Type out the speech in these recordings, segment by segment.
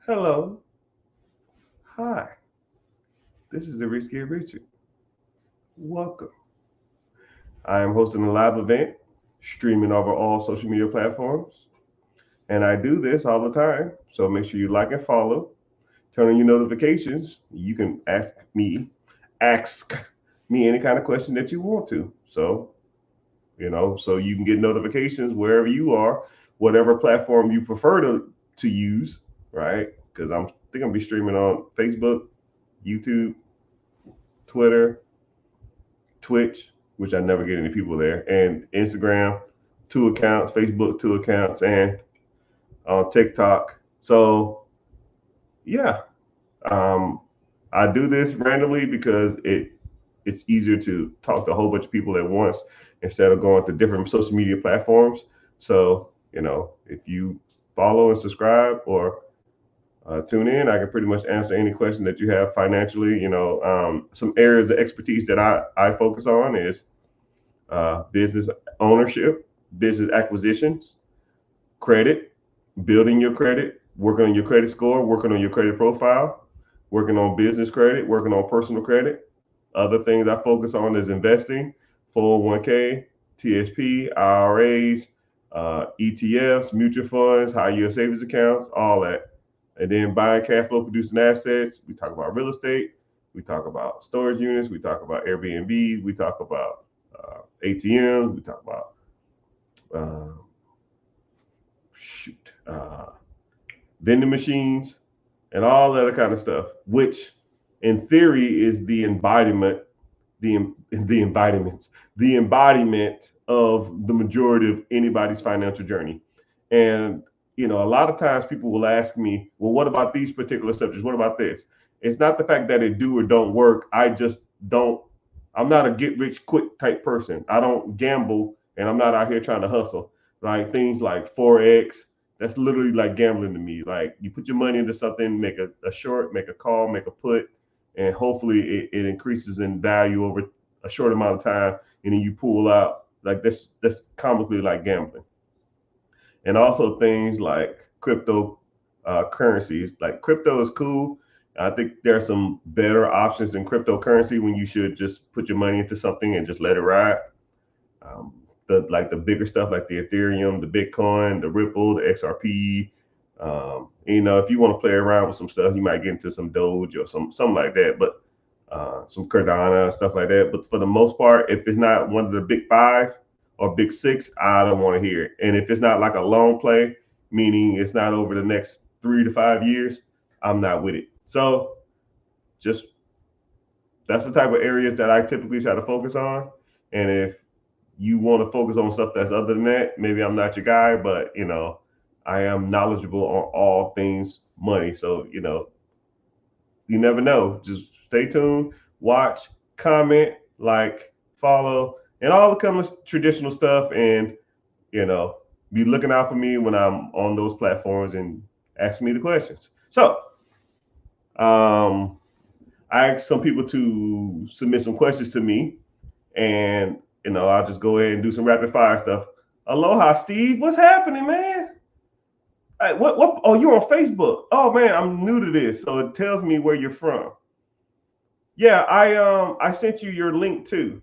Hello. Hi. This is the Rich Kid Richard. Welcome. I am hosting a live event, streaming over all social media platforms. And I do this all the time. So make sure you like and follow. Turn on your notifications. You can ask me any kind of question that you want to. So you can get notifications wherever you are, whatever platform you prefer to use, right? Because I'm think I'm be streaming on Facebook, YouTube, Twitter, Twitch, which I never get any people there, and Instagram, 2 accounts, Facebook, 2 accounts, and on TikTok. So yeah, um, I do this randomly because it's easier to talk to a whole bunch of people at once instead of going to different social media platforms. So if you follow and subscribe or tune in, I can pretty much answer any question that you have financially. Some areas of expertise that I focus on is business ownership, business acquisitions, credit, building your credit, working on your credit score, working on your credit profile, working on business credit, working on personal credit. Other things I focus on is investing, 401k, TSP, IRAs, ETFs, mutual funds, high yield savings accounts, all that. And then buying cash flow producing assets. We talk about real estate. We talk about storage units. We talk about Airbnb. We talk about ATMs. We talk about uh, shoot, vending machines, and all that kind of stuff. Which, in theory, is the embodiment of the majority of anybody's financial journey. And a lot of times people will ask me, well, what about these particular subjects? What about this? It's not the fact that it do or don't work. I just don't. I'm not a get rich quick type person. I don't gamble, and I'm not out here trying to hustle. Like things like forex, that's literally like gambling to me. Like you put your money into something, make a short, make a call, make a put, and hopefully it increases in value over a short amount of time, and then you pull out. Like that's comically like gambling. And also things like crypto currencies. Like crypto is cool. I think there are some better options in cryptocurrency when you should just put your money into something and just let it ride. Um, the bigger stuff like the Ethereum, the Bitcoin, the Ripple, the XRP. If you want to play around with some stuff, you might get into some Doge or something like that. But some Cardano stuff like that. But for the most part, if it's not one of the big five or big six, I don't want to hear it. And if it's not like a long play, meaning it's not over the next 3 to 5 years, I'm not with it. So just that's the type of areas that I typically try to focus on. And if you want to focus on stuff that's other than that, maybe I'm not your guy, but I am knowledgeable on all things money. So, you never know. Just stay tuned, watch, comment, like, follow, and all the kind of traditional stuff. And, you know, be looking out for me when I'm on those platforms and ask me the questions. So, um, I asked some people to submit some questions to me, and I'll just go ahead and do some rapid fire stuff. Aloha, Steve. What's happening, man? Hey, what? Oh, you're on Facebook. Oh man, I'm new to this, so it tells me where you're from. Yeah, I sent you your link too.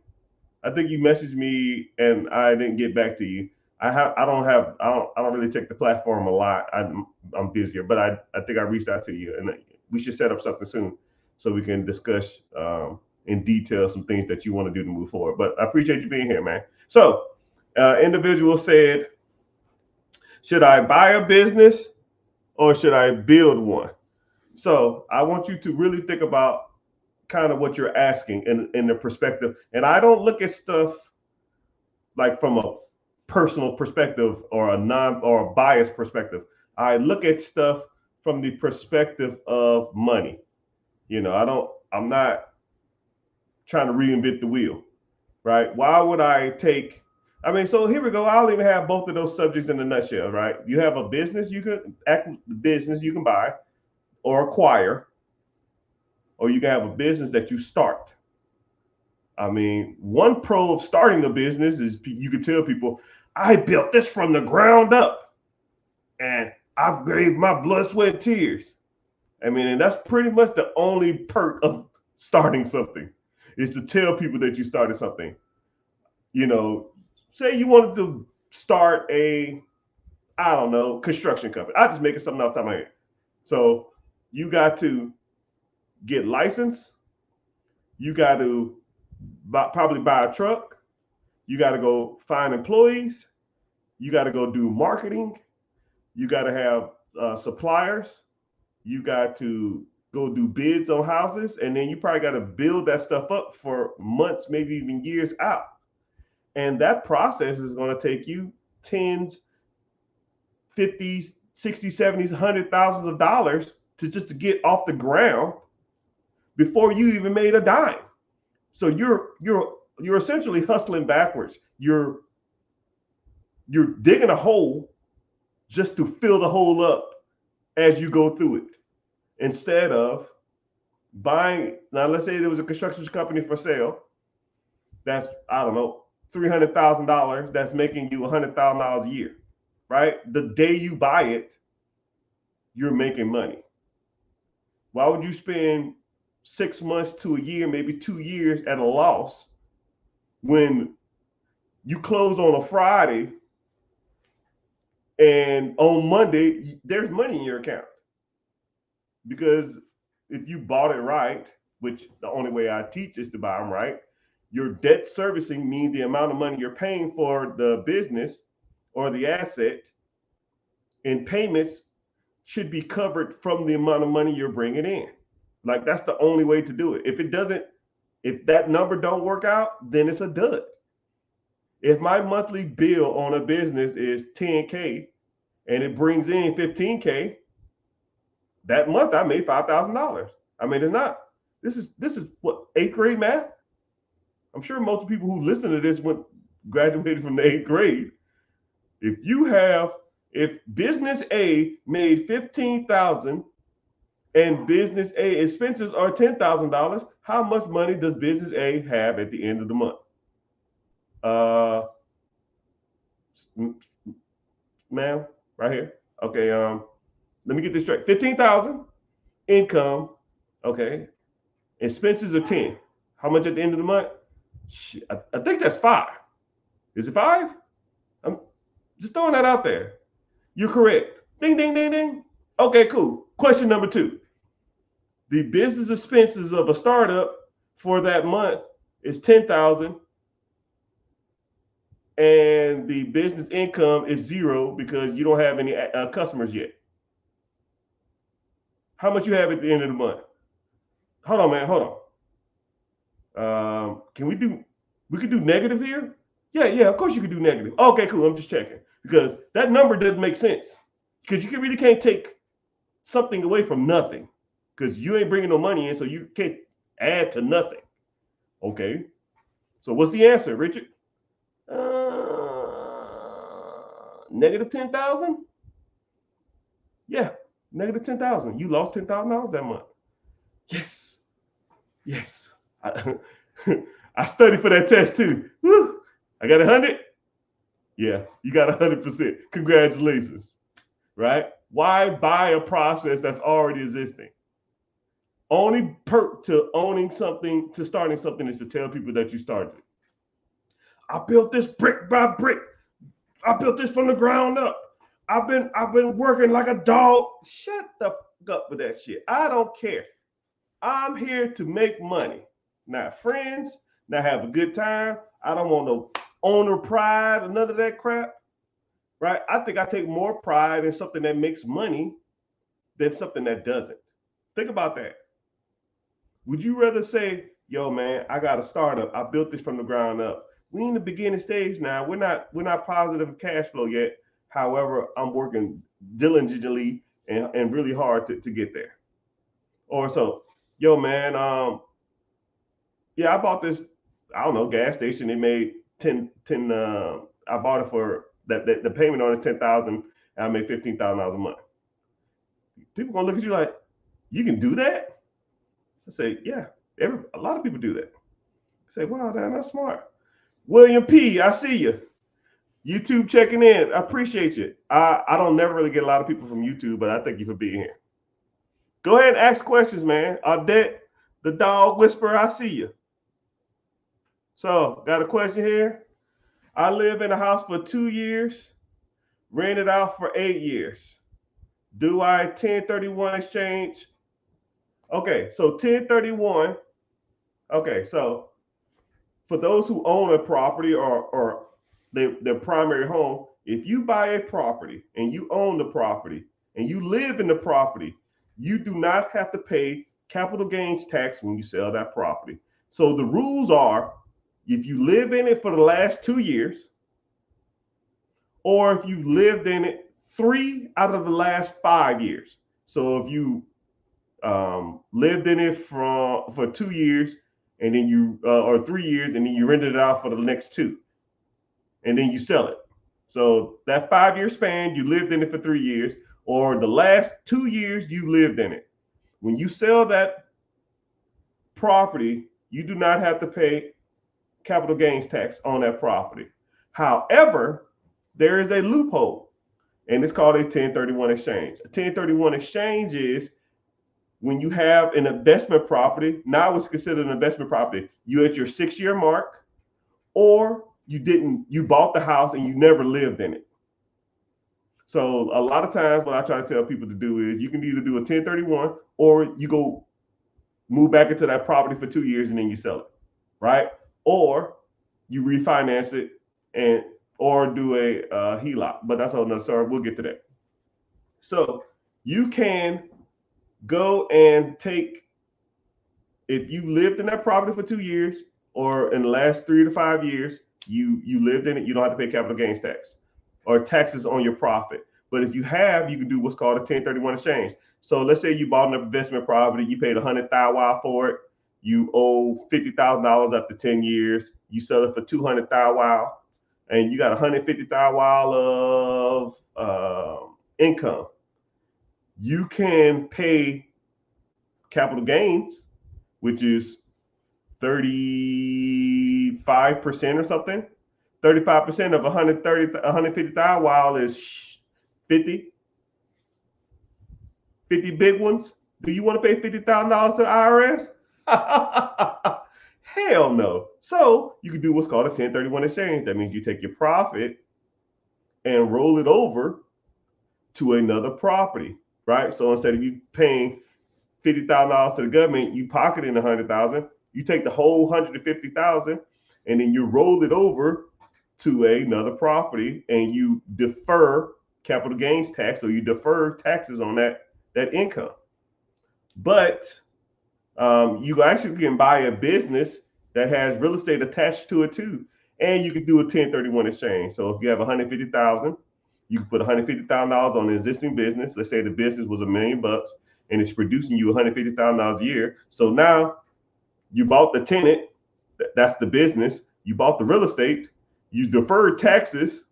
I think you messaged me and I didn't get back to you. I don't really check the platform a lot. I'm busier, but I think I reached out to you, and we should set up something soon so we can discuss in detail some things that you want to do to move forward. But I appreciate you being here, man. So, individual said, should I buy a business or should I build one? So I want you to really think about kind of what you're asking in the perspective. And I don't look at stuff like from a personal perspective or a biased perspective. I look at stuff from the perspective of money. I'm not trying to reinvent the wheel, right? Why would I take so here we go. I'll even have both of those subjects in a nutshell, right? You have a business you can buy or acquire, or you can have a business that you start. One pro of starting a business is you can tell people, I built this from the ground up and I've gave my blood, sweat, and tears. I mean, and that's pretty much the only perk of starting something, is to tell people that you started something. You know, say you wanted to start a, I don't know, construction company. I just making something off the top of my head. So you got to get licensed. You got to probably buy a truck. You got to go find employees. You got to go do marketing. You got to have suppliers. You got to go do bids on houses. And then you probably got to build that stuff up for months, maybe even years out. And that process is going to take you tens, 50s, 60s, 70s, $100,000 to get off the ground before you even made a dime. So you're essentially hustling backwards. You're digging a hole just to fill the hole up as you go through it, instead of buying. Now, let's say there was a construction company for sale that's, I don't know, $300,000, that's making you $100,000 a year, right? The day you buy it, you're making money. Why would you spend 6 months to a year, maybe 2 years at a loss when you close on a Friday and on Monday there's money in your account? Because if you bought it right, which the only way I teach is to buy them right, your debt servicing means the amount of money you're paying for the business or the asset, and payments should be covered from the amount of money you're bringing in. Like, that's the only way to do it. If that number don't work out, then it's a dud. If my monthly bill on a business is 10K and it brings in 15K, that month I made $5,000. I mean, this is what, 8th grade math? I'm sure most of the people who listen to this graduated from the 8th grade. If business A made $15,000 and business A expenses are $10,000, how much money does business A have at the end of the month? Ma'am, right here. Okay, let me get this straight. 15,000 income, okay. Expenses are 10. How much at the end of the month? I think that's 5. Is it 5? I'm just throwing that out there. You're correct. Ding, ding, ding, ding. Okay, cool. Question number 2. The business expenses of a startup for that month is 10,000, and the business income is 0 because you don't have any customers yet. How much you have at the end of the month? Hold on, man. Hold on. We could do negative here? Yeah, of course you could do negative. Okay, cool. I'm just checking, because that number doesn't make sense, because you really can't take something away from nothing, because you ain't bringing no money in, so you can't add to nothing. Okay. So what's the answer, Richard? Negative 10,000? Yeah, negative 10,000. You lost $10,000 that month. Yes. I studied for that test too. Woo. I got 100. Yeah, you got 100%. Congratulations. Right? Why buy a process that's already existing? Only perk to owning something, to starting something, is to tell people that you started it. I built this brick by brick. I built this from the ground up. I've been working like a dog. Shut the fuck up with that shit. I don't care. I'm here to make money, not friends, not have a good time. I don't want no owner pride or none of that crap. Right? I think I take more pride in something that makes money than something that doesn't. Think about that. Would you rather say, yo, man, I got a startup. I built this from the ground up. We in the beginning stage now. We're not positive cash flow yet. However, I'm working diligently and really hard to get there. Or so, yo, man, yeah, I bought this, I don't know, gas station. It made 10, I bought it for the payment on it 10,000, and I made $15,000 a month. People gonna look at you like, you can do that? I say, yeah, a lot of people do that. I say, wow, that's smart. William P., I see you. YouTube checking in. I appreciate you. I don't never really get a lot of people from YouTube, but I thank you for being here. Go ahead and ask questions, man. Audette, the dog whisperer, I see you. So, got a question here. I live in a house for 2 years, rented out for 8 years. Do I 1031 exchange? Okay, so 1031. Okay, so for those who own a property or their primary home, if you buy a property and you own the property and you live in the property, you do not have to pay capital gains tax when you sell that property. So the rules are, if you live in it for the last 2 years, or if you've lived in it 3 out of the last 5 years. So if you lived in it for 2 years, and then you or 3 years, and then you rented it out for the next 2, and then you sell it. So that 5-year span, you lived in it for 3 years, or the last 2 years you lived in it. When you sell that property, you do not have to pay capital gains tax on that property. However, there is a loophole, and it's called a 1031 exchange. A 1031 exchange is when you have an investment property. Now it's considered an investment property. You at your 6-year mark, or you bought the house and you never lived in it. So a lot of times what I try to tell people to do is you can either do a 1031 or you go move back into that property for 2 years and then you sell it, right? Or you refinance it or do a HELOC, but that's another story. We'll get to that. So you can go and take, if you lived in that property for 2 years, or in the last 3 to 5 years, you lived in it, you don't have to pay capital gains tax or taxes on your profit. But if you have, you can do what's called a 1031 exchange. So let's say you bought an investment property, you paid $100,000 for it, you owe $50,000 after 10 years, you sell it for $200,000, and you got $150,000 of income. You can pay capital gains, which is 35% or something. 35% of 150,000 is 50 big ones. Do you want to pay $50,000 to the IRS? Hell no. So you can do what's called a 1031 exchange. That means you take your profit and roll it over to another property, right? So instead of you paying $50,000 to the government, you pocketing $100,000. You take the whole $150,000 and then you roll it over to another property, and you defer capital gains tax, or you defer taxes on that income. But you actually can buy a business that has real estate attached to it too, and you can do a 1031 exchange. So if you have $150,000, you can put $150,000 on an existing business. Let's say the business was $1 million and it's producing you $150,000 a year. So now you bought the tenant, that's the business, you bought the real estate, you deferred taxes,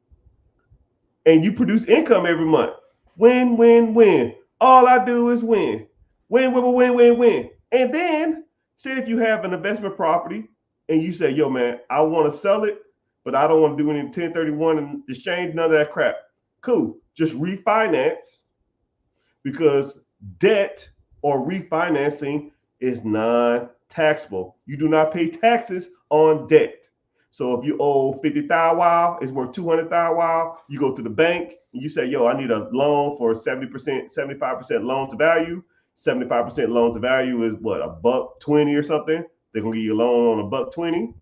and you produce income every month. Win, win, win. All I do is win. Win, win, win, win, win. And then say if you have an investment property and you say, yo, man, I want to sell it, but I don't want to do any 1031 and exchange, none of that crap. Cool. Just refinance, because debt or refinancing is non-taxable. You do not pay taxes on debt. So if you owe $50,000, it's worth $200,000, you go to the bank and you say, yo, I need a loan for 70%, 75% loan to value. 75% loan to value is what, $120 or something? They're gonna give you a loan on $120.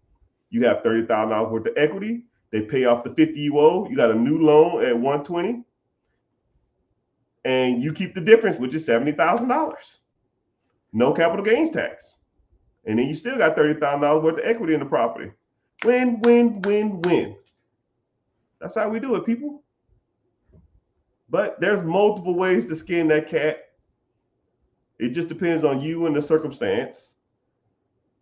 You have $30,000 worth of equity. They pay off the $50 you owe. You got a new loan at $120, and you keep the difference, which is $70,000. No capital gains tax, and then you still got $30,000 worth of equity in the property. Win, win, win, win. That's how we do it, people. But there's multiple ways to skin that cat. It just depends on you and the circumstance.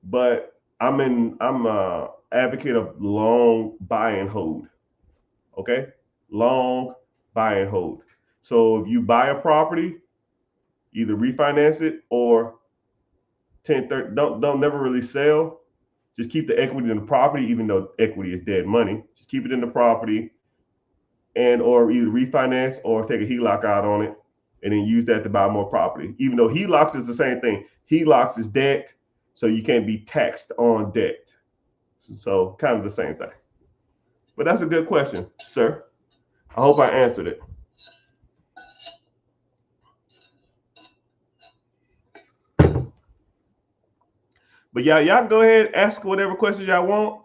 But I'm a advocate of long buy and hold. Okay? Long buy and hold. So if you buy a property, either refinance it or 1030, don't never really sell. Just keep the equity in the property, even though equity is dead money. Just keep it in the property, and or either refinance or take a HELOC out on it, and then use that to buy more property. Even though HELOCs is the same thing. HELOCs is debt, so you can't be taxed on debt. So kind of the same thing. But that's a good question, sir. I hope I answered it. But yeah, y'all go ahead, ask whatever questions y'all want.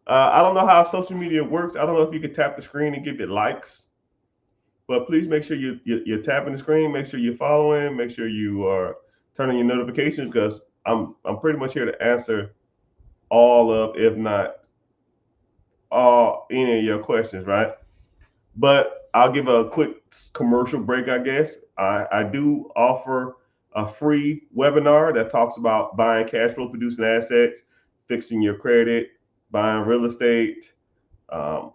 I don't know how social media works. I don't know if you can tap the screen and give it likes. But please make sure you're tapping the screen. Make sure you're following. Make sure you are turning your notifications, because I'm pretty much here to answer all of, if not all, any of your questions, right? But I'll give a quick commercial break, I guess. I do offer a free webinar that talks about buying cash flow producing assets, fixing your credit, buying real estate,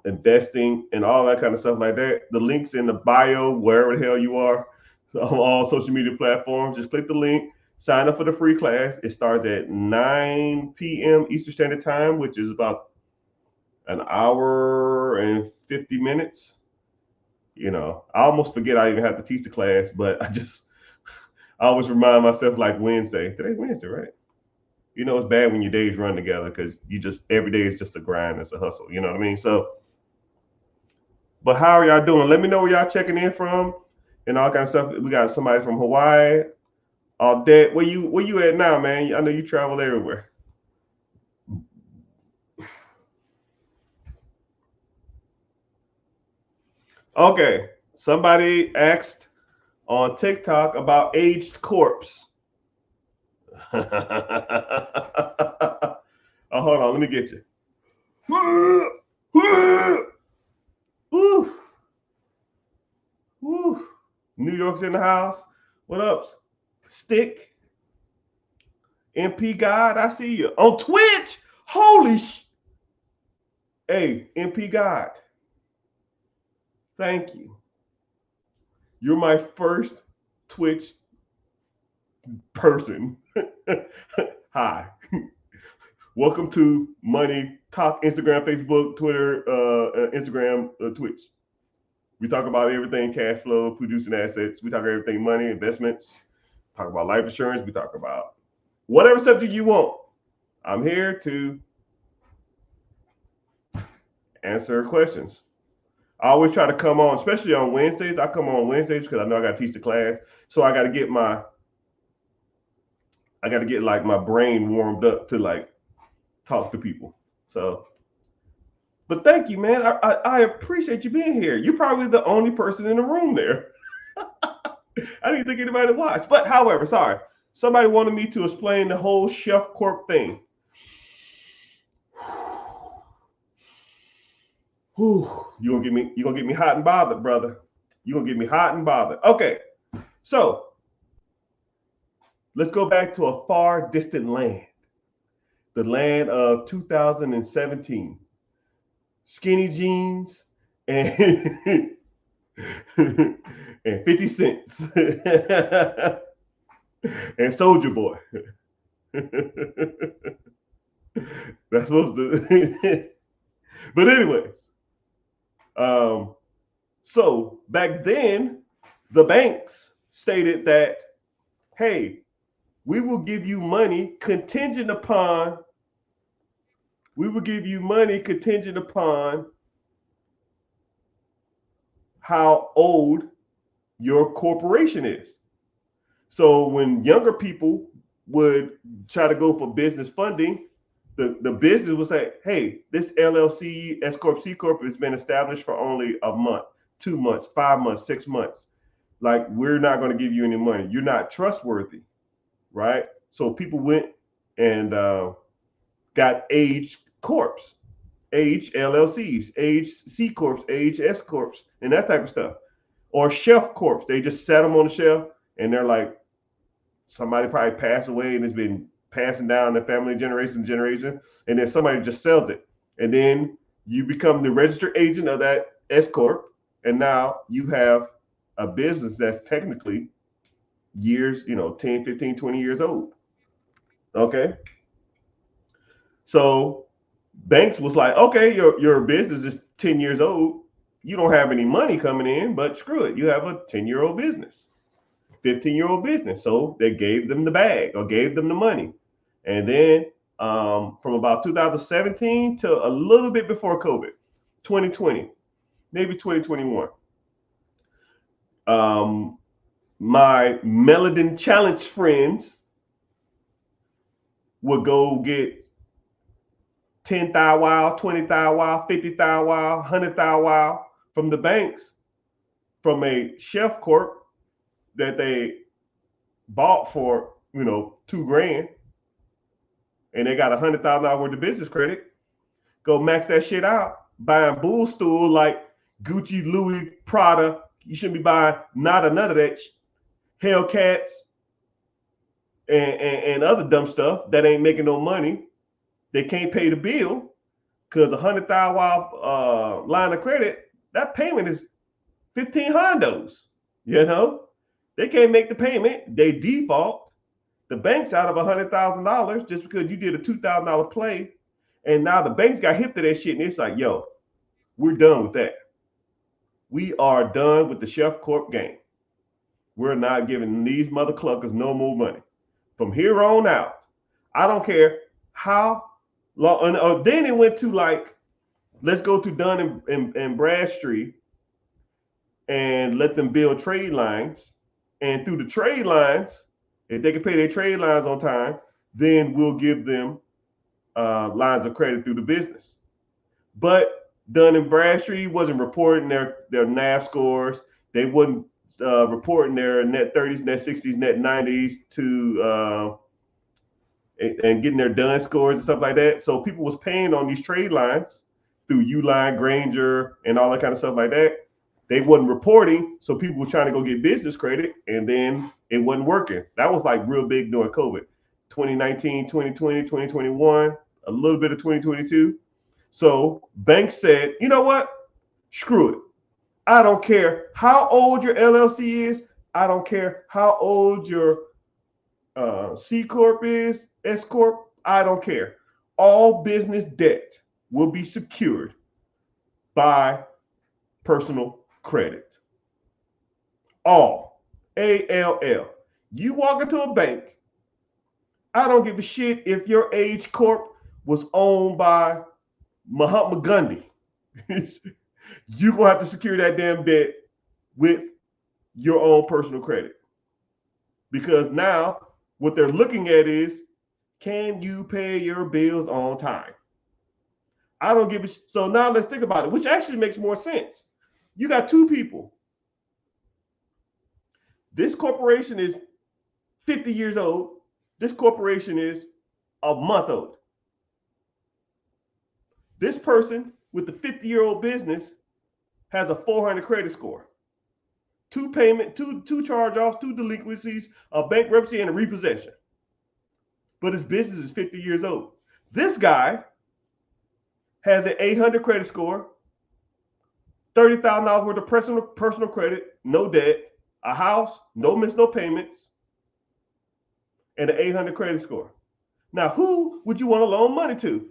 investing, and all that kind of stuff like that. The link's in the bio, wherever the hell you are, on all social media platforms. Just click the link, sign up for the free class. It starts at 9 p.m. Eastern Standard Time, which is about an hour and 50 minutes. You know, I almost forget I even have to teach the class, but I always remind myself, like, Wednesday. Today's Wednesday, right? You know, it's bad when your days run together, because every day is just a grind. It's a hustle. You know what I mean? So, but how are y'all doing? Let me know where y'all checking in from and all kind of stuff. We got somebody from Hawaii. Dad, where you at now, man? I know you travel everywhere. Okay, somebody asked on TikTok about aged corpse. Oh, hold on, let me get you. Woo. Woo. New York's in the house. What up, Stick? MP God, I see you on Twitch. Holy Hey, MP God. Thank you. You're my first Twitch person. Hi. Welcome to Money Talk, Instagram, Facebook, Twitter, Instagram, Twitch. We talk about everything cash flow, producing assets. We talk about everything money, investments. Talk about life insurance. We talk about whatever subject you want. I'm here to answer questions. I always try to come on, especially on Wednesdays. I come on Wednesdays because I know I got to teach the class. So I got to get my brain warmed up to like talk to people. So, but thank you, man. I appreciate you being here. You're probably the only person in the room there. I didn't think anybody would watch. But however, sorry. Somebody wanted me to explain the whole Chef Corp thing. You're gonna get me hot and bothered, brother. You're gonna get me hot and bothered. Okay. So let's go back to a far distant land. The land of 2017. Skinny jeans and and 50 cents and Soldier Boy. That's supposed to. But anyways, so back then, the banks stated that, hey, we will give you money contingent upon how old your corporation is. So when younger people would try to go for business funding, the business would say, hey, this LLC, S Corp, C Corp has been established for only a month, 2 months, 5 months, 6 months. Like, we're not going to give you any money. You're not trustworthy, right? So people went and got aged corps, aged LLCs, aged C Corps, aged S Corps, and that type of stuff. Or shelf corps. They just set them on the shelf, and they're like, somebody probably passed away and it's been passing down the family generation to generation, and then somebody just sells it. And then you become the registered agent of that S Corp, and now you have a business that's technically years, 10, 15, 20 years old. Okay. So banks was like, okay, your business is 10 years old. You don't have any money coming in, but screw it. You have a 10-year-old business. 15-year-old business. So they gave them the bag or gave them the money. And then from about 2017 to a little bit before COVID, 2020, maybe 2021, my Meladin Challenge friends would go get 10,000 wow, 20,000 wow, 50,000 wow, 100,000 wow from the banks from a Chef Corp that they bought for, $2,000, and they got $100,000 worth of business credit. Go max that shit out, buying bull stool like Gucci, Louis, Prada. You shouldn't be buying none of that Hellcats and other dumb stuff that ain't making no money. They can't pay the bill because $100,000 line of credit, that payment is 15 hondos. They can't make the payment. They default. The bank's out of $100,000 just because you did a $2,000 play, and now the bank's got hip to that shit, and it's like, yo, we're done with that. We are done with the Chef Corp game. We're not giving these mother cluckers no more money. From here on out, I don't care how long. And then it went to like, let's go to Dun and Bradstreet and let them build trade lines. And through the trade lines, if they can pay their trade lines on time, then we'll give them lines of credit through the business. But Dun and Bradstreet wasn't reporting their NAV scores. They wasn't reporting their net 30s, net 60s, net 90s to and getting their done scores and stuff like that. So people was paying on these trade lines through Uline, Granger, and all that kind of stuff like that. They wasn't reporting, so people were trying to go get business credit, and then it wasn't working. That was like real big during COVID. 2019, 2020, 2021, a little bit of 2022. So banks said, you know what? Screw it. I don't care how old your LLC is. I don't care how old your C Corp is, S Corp. I don't care. All business debt will be secured by personal credit. All. ALL. You walk into a bank, I don't give a shit if your Age Corp was owned by Mahatma Gandhi. You're going to have to secure that damn debt with your own personal credit. Because now what they're looking at is, can you pay your bills on time? I don't give a shit. So now let's think about it, which actually makes more sense. You got two people. This corporation is 50 years old. This corporation is a month old. This person with the 50-year-old business has a 400 credit score. Two charge-offs, two delinquencies, a bankruptcy, and a repossession. But his business is 50 years old. This guy has an 800 credit score, $30,000 worth of personal credit, no debt, a house, no payments, and an 800 credit score. Now, who would you want to loan money to?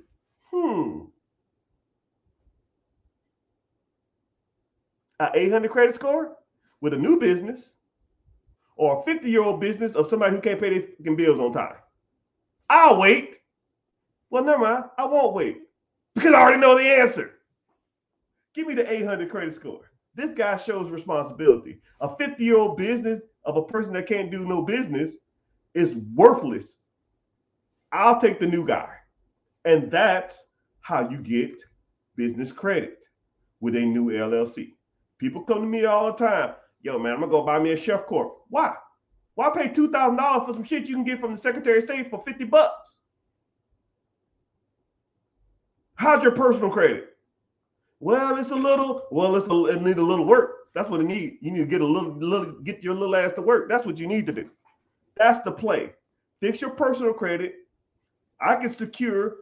An 800 credit score with a new business, or a 50-year-old business of somebody who can't pay their bills on time? I'll wait. Well, never mind. I won't wait because I already know the answer. Give me the 800 credit score. This guy shows responsibility. A 50-year-old business of a person that can't do no business is worthless. I'll take the new guy. And that's how you get business credit with a new LLC. People come to me all the time. Yo, man, I'm going to go buy me a Chef Corp. Why? Why pay $2,000 for some shit you can get from the Secretary of State for $50? How's your personal credit? Well, it need a little work. That's what it needs. You need to get your little ass to work. That's what you need to do. That's the play. Fix your personal credit. I can secure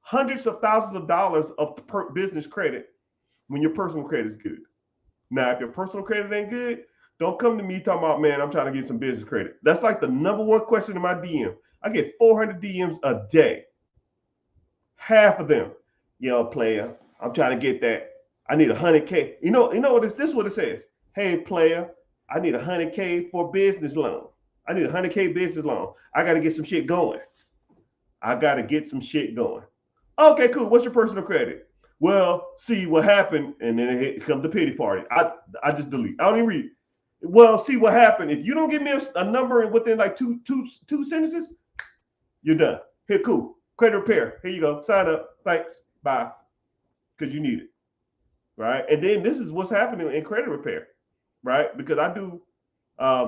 hundreds of thousands of dollars of business credit when your personal credit is good. Now, if your personal credit ain't good, don't come to me talking about, man, I'm trying to get some business credit. That's like the number one question in my DM. I get 400 DMs a day. Half of them, yo, player, I'm trying to get that. I need 100K. You know what this is what it says. Hey, player, I need 100K for business loan. I need 100K business loan. I got to get some shit going. I got to get some shit going. Okay, cool. What's your personal credit? Well, see what happened, and then it comes the pity party. I just delete. I don't even read. Well, see what happened. If you don't give me a number within like two sentences, you're done. Here, cool. Credit repair. Here you go. Sign up. Thanks. Bye. Because you need it. Right. And then this is what's happening in credit repair. Right. Because I do,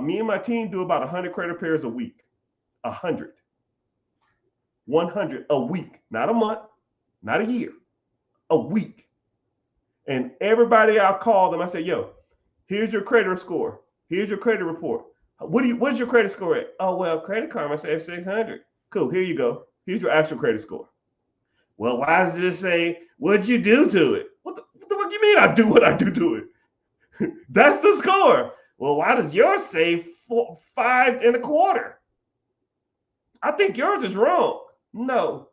me and my team do about 100 credit repairs a week. 100. 100 a week. Not a month. Not a year. A week. And everybody I call them, I say, yo, here's your credit score. Here's your credit report. What's your credit score at? Oh, well, Credit Karma says 600. Cool, here you go. Here's your actual credit score. Well, why does this say, what'd you do to it? What the fuck do you mean I do what I do to it? That's the score. Well, why does yours say 5.25? I think yours is wrong. No,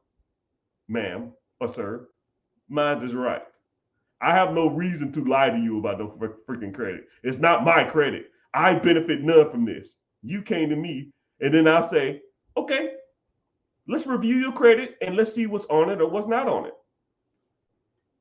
ma'am or sir, mine is right. I have no reason to lie to you about no freaking credit. It's not my credit. I benefit none from this. You came to me, and then I'll say, okay, let's review your credit and let's see what's on it or what's not on it.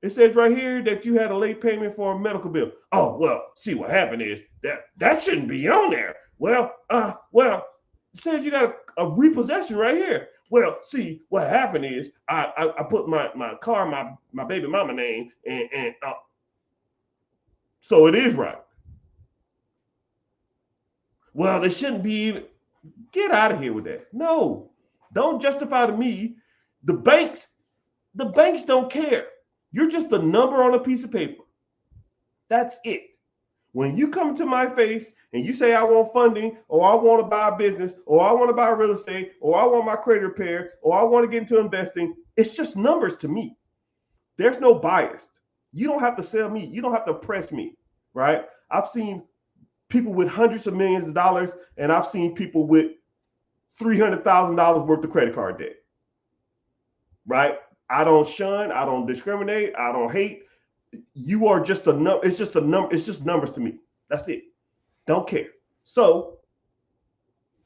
It says right here that you had a late payment for a medical bill. Oh, well, see what happened is that shouldn't be on there. Well, it says you got a repossession right here. Well, see, what happened is I put my car, my baby mama name, and so it is right. Well, they shouldn't be. Get out of here with that. No, don't justify to me. The banks don't care. You're just a number on a piece of paper. That's it. When you come to my face and you say I want funding, or I want to buy a business, or I want to buy real estate, or I want my credit repair, or I want to get into investing, it's just numbers to me. There's no bias. You don't have to sell me. You don't have to press me, right? I've seen people with hundreds of millions of dollars, and I've seen people with $300,000 worth of credit card debt, right? I don't shun. I don't discriminate. I don't hate. You are just a number. It's just a number. It's just numbers to me. That's it. Don't care. So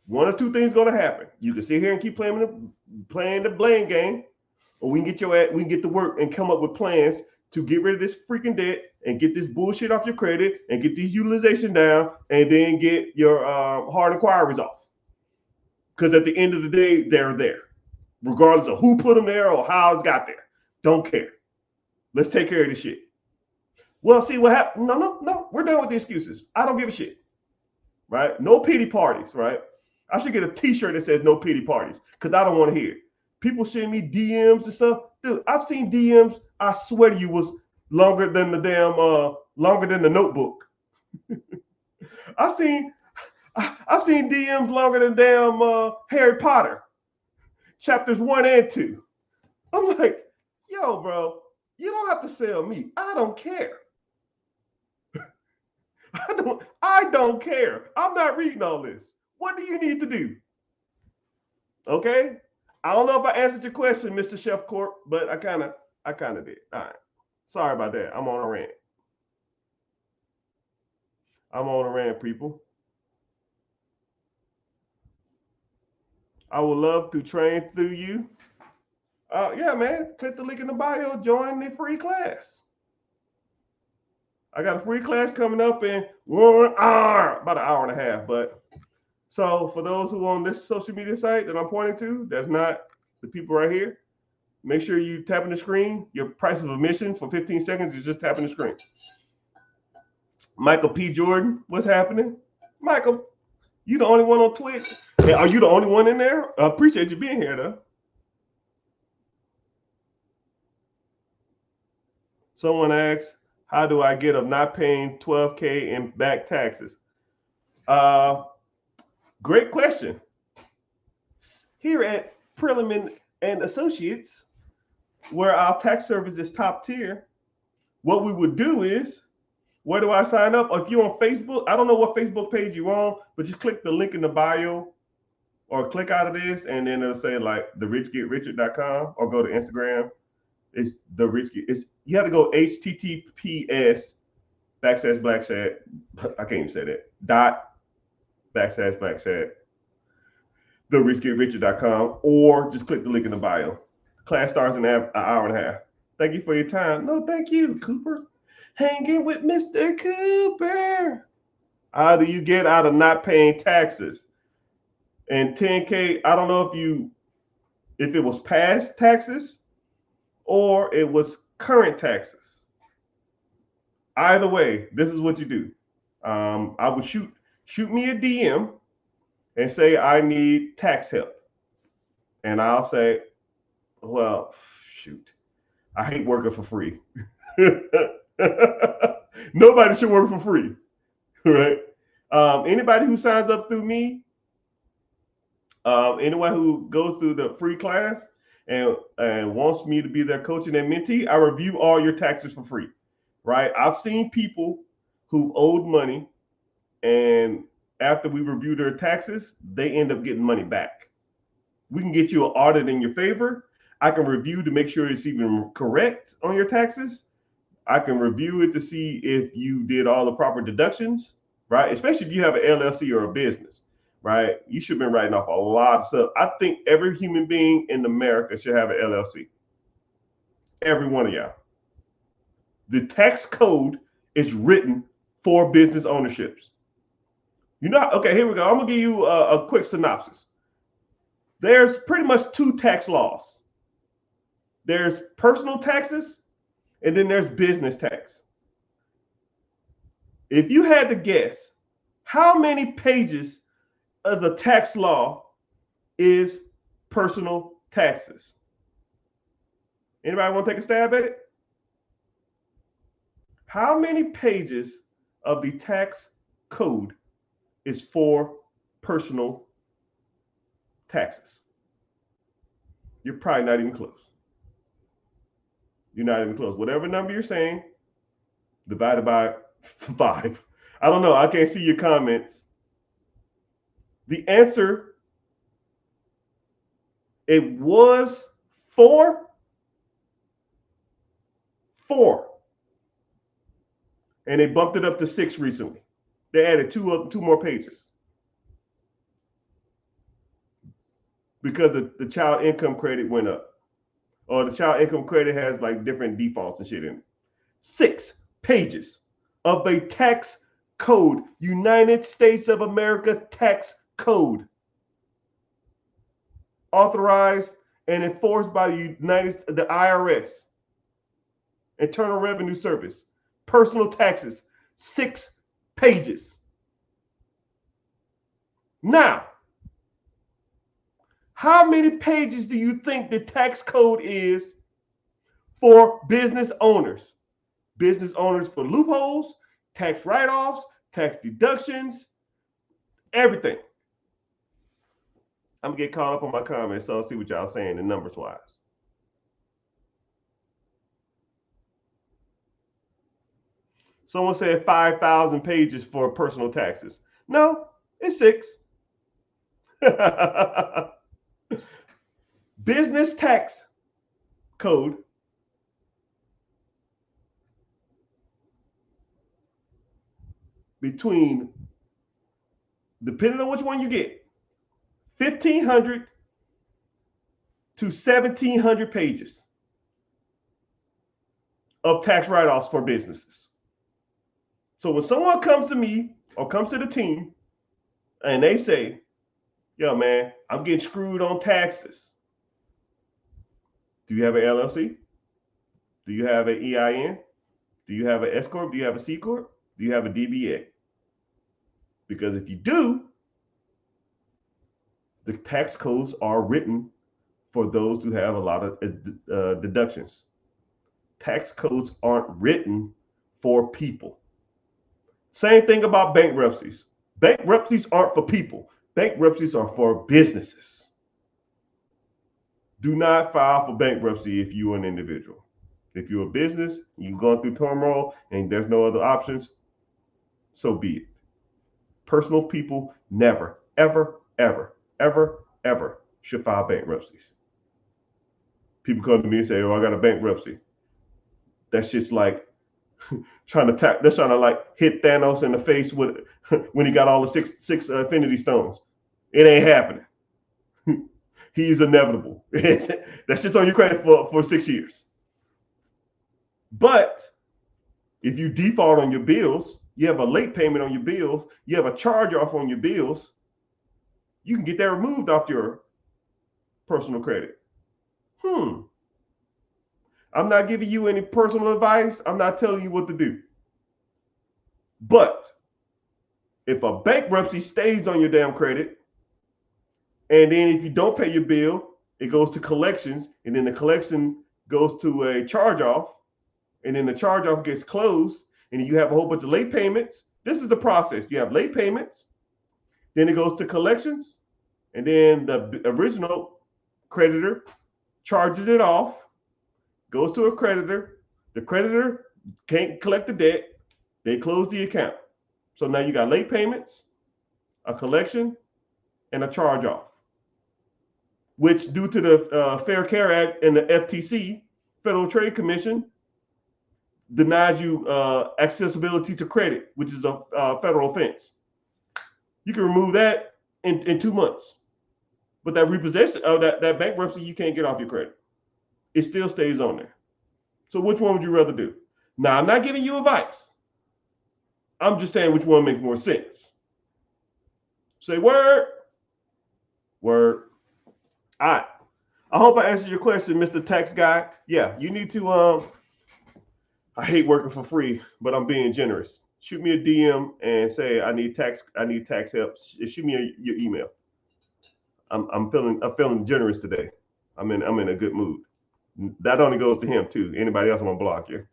one or two things going to happen. You can sit here and keep playing the blame game, or we can get to work and come up with plans to get rid of this freaking debt and get this bullshit off your credit and get these utilization down and then get your hard inquiries off. Because at the end of the day, they're there, regardless of who put them there or how it's got there. Don't care. Let's take care of this shit. Well, see what happened. No. We're done with the excuses. I don't give a shit. Right? No pity parties, right? I should get a t-shirt that says no pity parties because I don't want to hear it. People send me DMs and stuff. Dude, I've seen DMs, I swear to you, was longer than the Notebook. I've seen DMs longer than damn Harry Potter, chapters 1 and 2. I'm like, yo, bro, you don't have to sell me. I don't care. I don't care. I'm not reading all this. What do you need to do? Okay? I don't know if I answered your question, Mr. Chef Corp, but I kind of did. All right. Sorry about that. I'm on a rant. People. I would love to train through you. Yeah, man. Click the link in the bio. Join the free class. I got a free class coming up in 1 hour, about an hour and a half. But so for those who are on this social media site that I'm pointing to, that's not the people right here, make sure you tap in the screen. Your price of admission for 15 seconds is just tapping the screen. Michael P. Jordan, what's happening? Michael, you the only one on Twitch? Hey, are you the only one in there? I appreciate you being here, though. Someone asked, how do I get up not paying $12K in back taxes? Great question. Here at Perelman and Associates, where our tax service is top tier, what we would do is, where do I sign up? If you're on Facebook, I don't know what Facebook page you're on, but just click the link in the bio or click out of this, and then it'll say like therichgetrichard.com, or go to Instagram. It's the rich. You have to go HTTPS backslash black chat. I can't even say that. Dot backslash black chat. TheRichGetRicher.com, or just click the link in the bio. Class starts in an hour and a half. Thank you for your time. No, thank you, Cooper. Hanging with Mr. Cooper. How do you get out of not paying taxes? And 10K, I don't know if it was past taxes or it was current taxes. Either way, this is what you do. I would shoot me a DM and say I need tax help. And I'll say, well, shoot, I hate working for free. Nobody should work for free, right? Anybody who signs up through me, anyone who goes through the free class and wants me to be their coach and their mentee, I review all your taxes for free, right? I've seen people who owed money, and after we review their taxes, they end up getting money back. We can get you an audit in your favor. I can review to make sure it's even correct on your taxes. I can review it to see if you did all the proper deductions, right? Especially if you have an LLC or a business, right? You should have been writing off a lot of stuff. I think every human being in America should have an LLC. Every one of y'all. The tax code is written for business ownerships. Okay, here we go. I'm gonna give you a quick synopsis. There's pretty much two tax laws. There's personal taxes, and then there's business tax. If you had to guess, how many pages of the tax law is personal taxes? Anybody want to take a stab at it? How many pages of the tax code is for personal taxes? You're probably not even close. You're not even close. Whatever number you're saying, divided by 5. I don't know. I can't see your comments. The answer, it was 4. 4. And they bumped it up to 6 recently. They added two more pages. Because the child income credit went up. Or the child income credit has like different defaults and shit in it. 6 pages of a tax code. United States of America tax code. Authorized and enforced by the IRS. Internal Revenue Service. Personal taxes. 6 pages. Now, how many pages do you think the tax code is for business owners? Business owners for loopholes, tax write-offs, tax deductions, everything. I'm gonna get caught up on my comments, so I'll see what y'all saying in numbers wise. Someone said 5,000 pages for personal taxes. No, it's 6. Business tax code between, depending on which one you get, 1,500 to 1,700 pages of tax write-offs for businesses. So when someone comes to me or comes to the team and they say, yo, man, I'm getting screwed on taxes. Do you have an LLC? Do you have an EIN? Do you have an S Corp? Do you have a C Corp? Do you have a DBA? Because if you do, the tax codes are written for those who have a lot of deductions. Tax codes aren't written for people. Same thing about bankruptcies. Bankruptcies aren't for people. Bankruptcies are for businesses. Do not file for bankruptcy if you're an individual. If you're a business, you've gone through turmoil and there's no other options, so be it. Personal people never, ever, ever, ever, ever should file bankruptcies. People come to me and say, oh, I got a bankruptcy. That shit's like they're trying to like hit Thanos in the face with when he got all the six Infinity Stones. It ain't happening. He's inevitable. That's just on your credit for 6 years. But if you default on your bills, you have a late payment on your bills, you have a charge off on your bills, you can get that removed off your personal credit. I'm not giving you any personal advice. I'm not telling you what to do. But if a bankruptcy stays on your damn credit, and then if you don't pay your bill, it goes to collections, and then the collection goes to a charge off, and then the charge off gets closed, and you have a whole bunch of late payments. This is the process. You have late payments, then it goes to collections, and then the original creditor charges it off, goes to a creditor. The creditor can't collect the debt. They close the account. So now you got late payments, a collection, and a charge off, which due to the Fair Care Act and the FTC, Federal Trade Commission, denies you accessibility to credit, which is a federal offense. You can remove that in 2 months. But that repossession of that bankruptcy, you can't get off your credit. It still stays on there. So which one would you rather do? Now, I'm not giving you advice. I'm just saying which one makes more sense. Say word. Word. All right. I hope I answered your question, Mr. Tax Guy. Yeah, you need to I hate working for free, but I'm being generous. Shoot me a DM and say I need tax help. Shoot me your email. I'm feeling generous today. I'm in a good mood. That only goes to him too. Anybody else I'm gonna block you.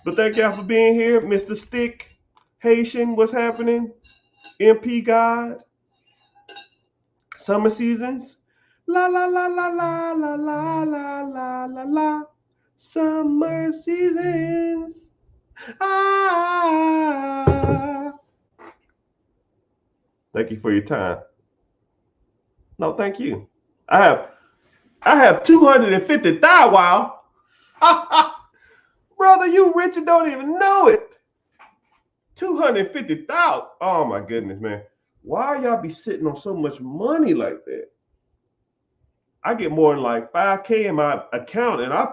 But thank y'all for being here, Mr. Stick, Haitian. What's happening? MP God. Summer seasons. La la la la la la la la la la la. Summer seasons. Ah. Thank you for your time. No, thank you. I have 250,000. Wow. Brother, you rich and don't even know it. 250,000. Oh my goodness, man. Why y'all be sitting on so much money like that? I get more than like 5K in my account and I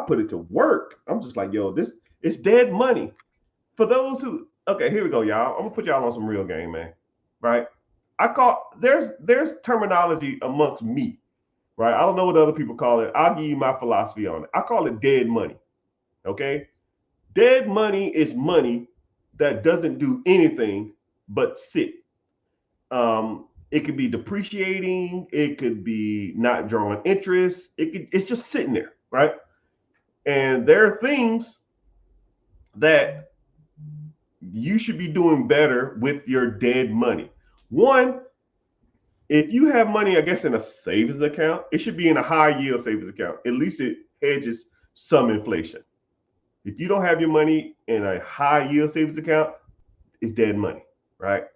put it to work. I'm just like, yo, this it's dead money. For those who, okay, here we go, y'all. I'm gonna put y'all on some real game, man. Right? There's terminology amongst me, right? I don't know what other people call it. I'll give you my philosophy on it. I call it dead money. Okay? Dead money is money that doesn't do anything but sit. It could be depreciating, it could be not drawing interest, it's just sitting there, right? And there are things that you should be doing better with your dead money. One, if you have money, I guess, in a savings account, it should be in a high yield savings account. At least it hedges some inflation. If you don't have your money in a high yield savings account, it's dead money, right?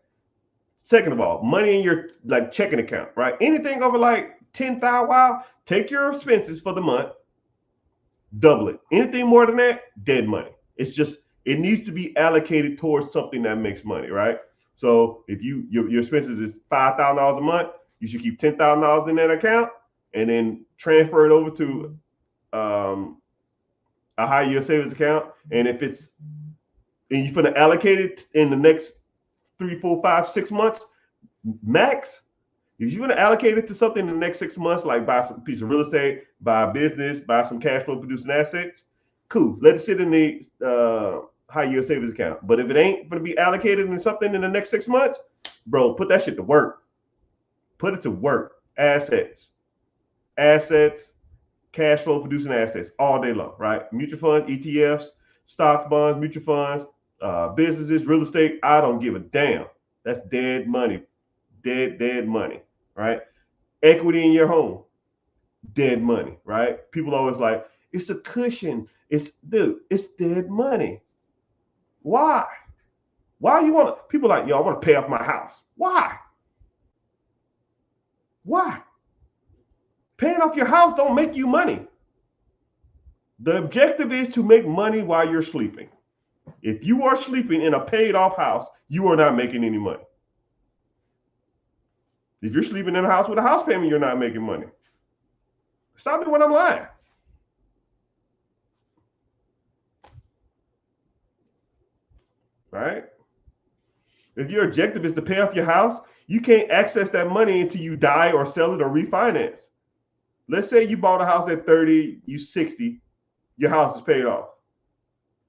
Second of all, money in your like checking account, right? Anything over like 10,000, wow, take your expenses for the month, double it. Anything more than that, dead money. It's just, it needs to be allocated towards something that makes money, right? So if your expenses is $5,000 a month, you should keep $10,000 in that account and then transfer it over to a high yield savings account. And if it's, and you're going to allocate it in the next 3, 4, 5, 6 months max. If you're going to allocate it to something in the next 6 months, like buy some piece of real estate, buy a business, buy some cash flow producing assets, cool. Let it sit in the high yield savings account. But if it ain't going to be allocated in something in the next 6 months, bro, put that shit to work. Put it to work. Assets, cash flow producing assets all day long, right? Mutual funds, ETFs, stocks, bonds, mutual funds, businesses, real estate. I don't give a damn. That's dead money. Dead money, right? Equity in your home, dead money, right? People always like, it's a cushion. It's dead money. Why? Why you want to? People like, yo, I want to pay off my house. Why? Paying off your house don't make you money. The objective is to make money while you're sleeping. If you are sleeping in a paid off house, you are not making any money. If you're sleeping in a house with a house payment, you're not making money. Stop me when I'm lying. Right? If your objective is to pay off your house, you can't access that money until you die or sell it or refinance. Let's say you bought a house at 30, you 60, your house is paid off.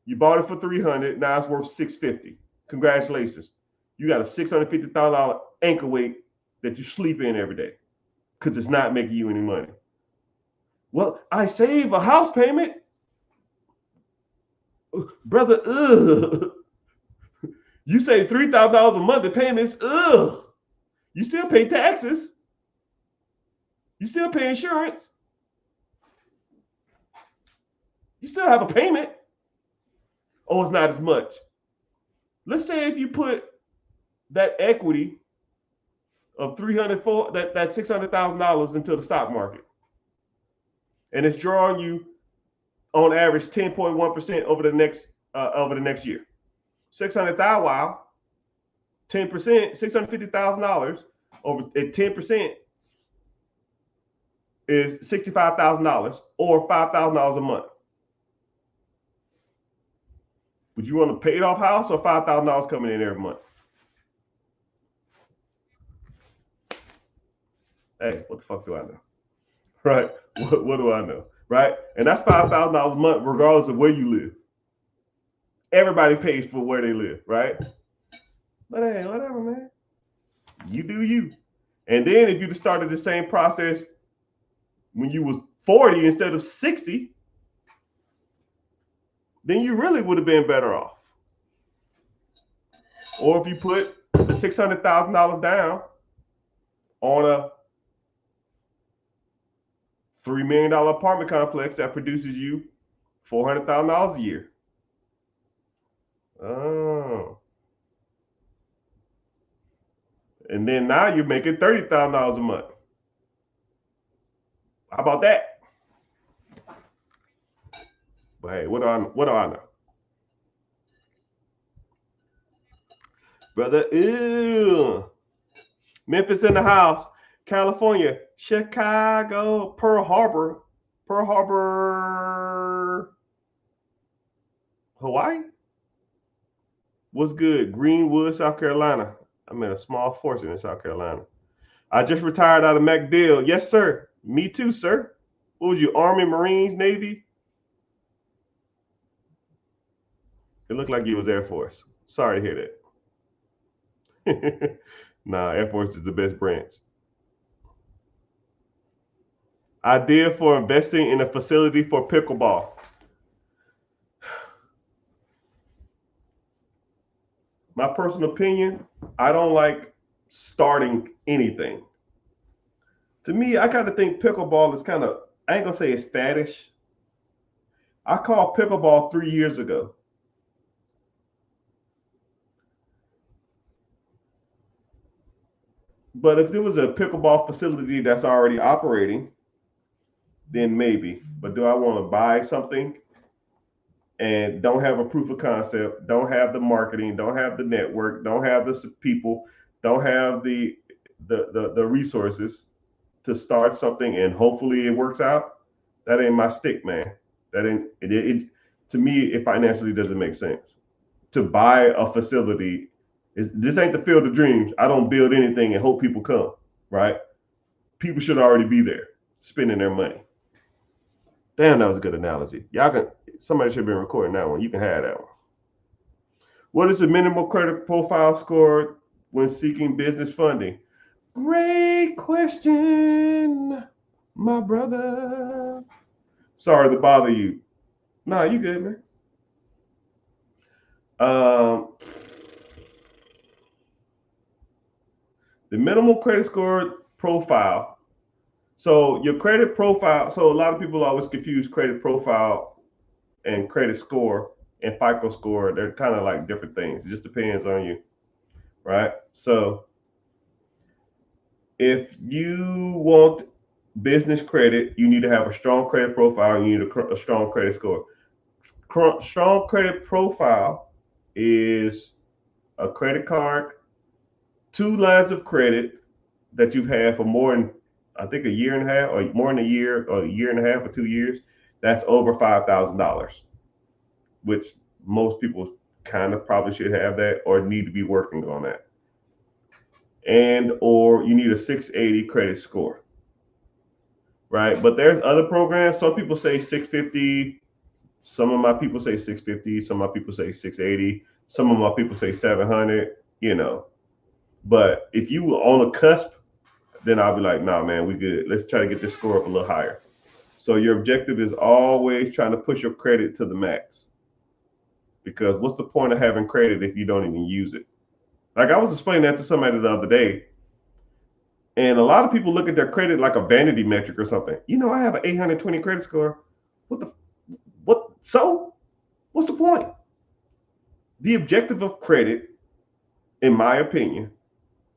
You bought it for 300, now it's worth 650. Congratulations. You got a $650,000 anchor weight that you sleep in every day because it's not making you any money. Well, I save a house payment. Brother, you save $3,000 a month in payments. You still pay taxes. You still pay insurance. You still have a payment. Oh, it's not as much. Let's say if you put that equity of that $600,000 into the stock market, and it's drawing you on average 10.1% over the next year. 600,000, wow, 10%, $650,000 over at 10% is $65,000 or $5,000 a month. Would you want a paid off house or $5,000 coming in every month? Hey, what the fuck do I know? Right? What do I know? Right? And that's $5,000 a month, regardless of where you live. Everybody pays for where they live, right? But hey, whatever, man. You do you. And then if you'd have started the same process when you was 40 instead of 60, then you really would have been better off. Or if you put the $600,000 down on a $3 million apartment complex that produces you $400,000 a year. Oh. And then now you're making $30,000 a month. How about that? But hey, what do I know? Brother, ew. Memphis in the house. California, Chicago, Pearl Harbor, Hawaii. What's good? Greenwood, South Carolina. I made a small fortune in South Carolina. I just retired out of MacDill. Yes, sir. Me too, sir. What was you, Army, Marines, Navy? It looked like you was Air Force. Sorry to hear that. Nah, Air Force is the best branch. Idea for investing in a facility for pickleball. My personal opinion, I don't like starting anything. To me, I kind of think pickleball is kind of, I ain't gonna say it's faddish. I called pickleball 3 years ago. But if there was a pickleball facility that's already operating, then maybe. But do I want to buy something and don't have a proof of concept, don't have the marketing, don't have the network, don't have the people, don't have the resources to start something and hopefully it works out? That ain't my stick, man. That ain't it. To me, it financially doesn't make sense to buy a facility. This ain't the field of dreams. I don't build anything and hope people come. Right? People should already be there spending their money. Damn, that was a good analogy. Somebody should have been recording that one. You can have that one. What is the minimal credit profile score when seeking business funding? Great question, my brother. Sorry to bother you. Nah, you good, man. The minimal credit score profile. So your credit profile. So a lot of people always confuse credit profile and credit score and FICO score. They're kind of like different things. It just depends on you, right? So if you want business credit, you need to have a strong credit profile. You need a strong credit score. Strong credit profile is a credit card, 2 lines of credit that you've had for more than, I think, a year and a half, or more than a year, or a year and a half, or 2 years. That's over $5,000, which most people kind of probably should have that or need to be working on that. And or you need a 680 credit score, right? But there's other programs. Some people say 650. Some of my people say 650. Some of my people say 680. Some of my people say 700. You know, but if you were on the cusp, then I'll be like, nah, man, we good. Let's try to get this score up a little higher. So your objective is always trying to push your credit to the max. Because what's the point of having credit if you don't even use it? Like I was explaining that to somebody the other day, and a lot of people look at their credit like a vanity metric or something. You know, I have an 820 credit score. What the what? So what's the point? The objective of credit, in my opinion,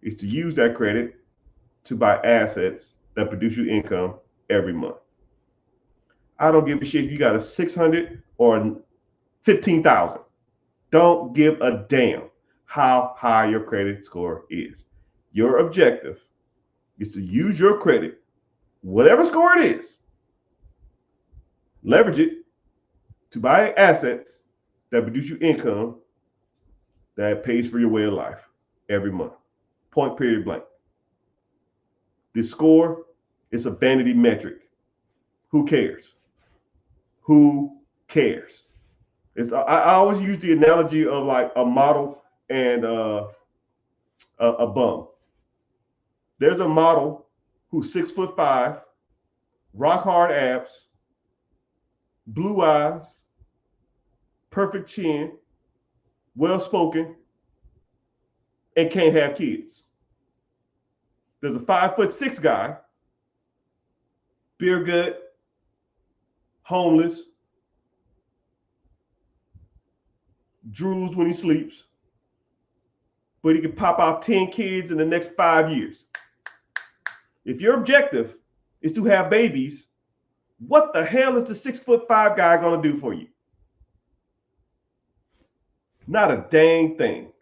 is to use that credit to buy assets that produce you income every month. I don't give a shit if you got a 600 or 15,000. Don't give a damn how high your credit score is. Your objective is to use your credit, whatever score it is, leverage it to buy assets that produce you income that pays for your way of life every month. Point, period, blank. The score is a vanity metric. Who cares? Who cares? I always use the analogy of like a model and a bum. There's a model who's 6'5", rock hard abs, blue eyes, perfect chin, well spoken, and can't have kids. There's a 5'6" guy, beer gut, homeless, drools when he sleeps, but he can pop out 10 kids in the next 5 years. If your objective is to have babies, what the hell is the 6'5" guy gonna do for you? Not a dang thing.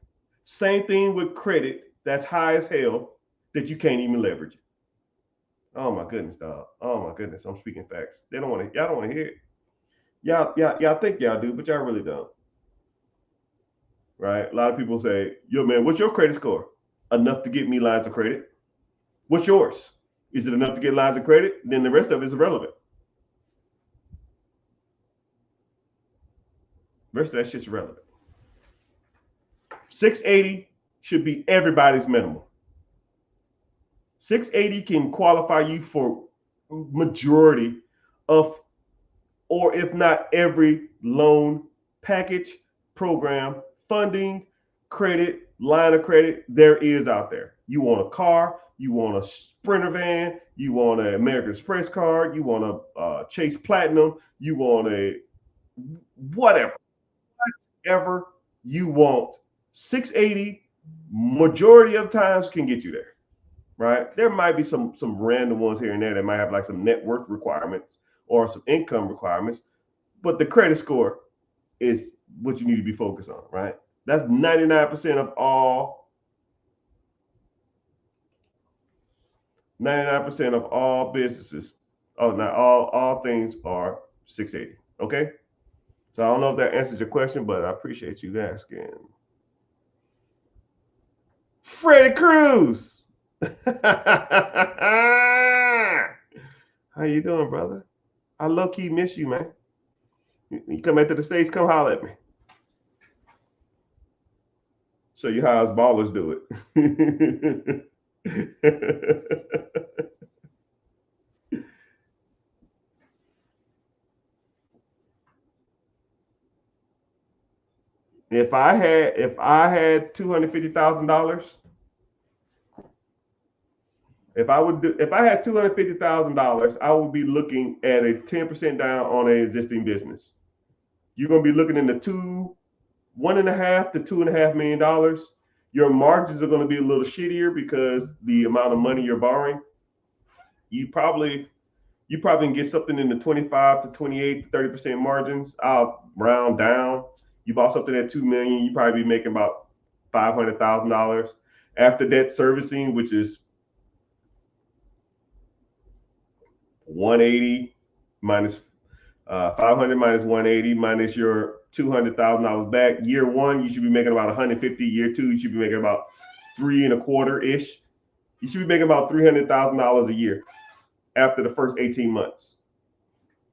Same thing with credit that's high as hell that you can't even leverage it. Oh my goodness, dog. Oh my goodness. I'm speaking facts. Y'all don't want to hear it. Y'all think y'all do, but y'all really don't. Right? A lot of people say, yo, man, what's your credit score? Enough to get me lines of credit. What's yours? Is it enough to get lines of credit? Then the rest of it is irrelevant. The rest of that shit's irrelevant. 680 should be everybody's minimum. 680 can qualify you for majority of, or if not every loan package, program, funding, credit, line of credit there is out there. You want a car, you want a Sprinter van, you want an American Express card, you want a Chase Platinum, you want a whatever you want. 680 majority of times can get you there, right? There might be some random ones here and there that might have like some net worth requirements or some income requirements, but the credit score is what you need to be focused on, right? That's 99% of all 99% of all businesses. Oh, not all things are 680. Okay. So I don't know if that answers your question, but I appreciate you asking. Freddie Cruz. How you doing, brother? I low-key miss you, man. You come back to the States, come holler at me. Show you how us ballers do it. If I had $250,000, if I had $250,000, I would be looking at a 10% down on an existing business. You're gonna be looking in the $1.5 to $2.5 million. Your margins are gonna be a little shittier because the amount of money you're borrowing. you probably can get something in the 25 to 28 to 30% margins. I'll round down. You bought something at 2 million, you probably be making about $500,000 after debt servicing, which is 180 minus 500 minus 180 minus your $200,000 back. Year one, you should be making about 150. Year two, you should be making about 3.25 ish. You should be making about $300,000 a year after the first 18 months.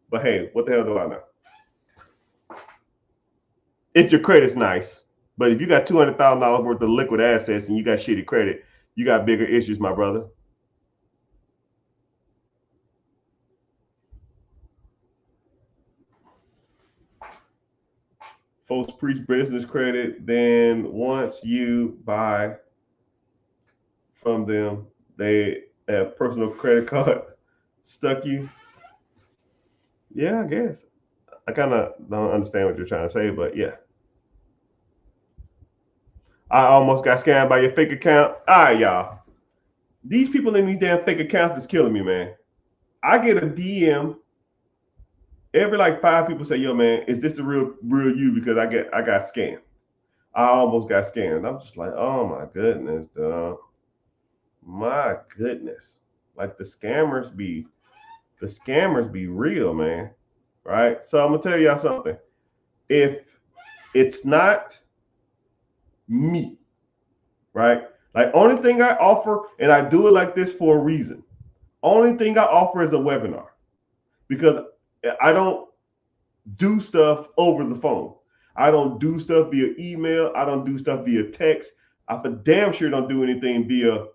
But hey, what the hell do I know? If your credit's nice, but if you got $200,000 worth of liquid assets and you got shitty credit, you got bigger issues, my brother. Folks preach business credit, then once you buy from them, they have personal credit card stuck you. Yeah, I guess. I kind of don't understand what you're trying to say, but yeah. I almost got scammed by your fake account. All right, y'all. These people in these damn fake accounts is killing me, man. I get a DM every like 5 people say, "Yo, man, is this the real you?" Because I got scammed. I almost got scammed. I'm just like, oh my goodness, dog. My goodness. Like the scammers be real, man. Right? So I'm gonna tell y'all something. If it's not me, right? Like only thing I offer, and I do it like this for a reason. Only thing I offer is a webinar because I don't do stuff over the phone. I don't do stuff via email. I don't do stuff via text. I for damn sure don't do anything via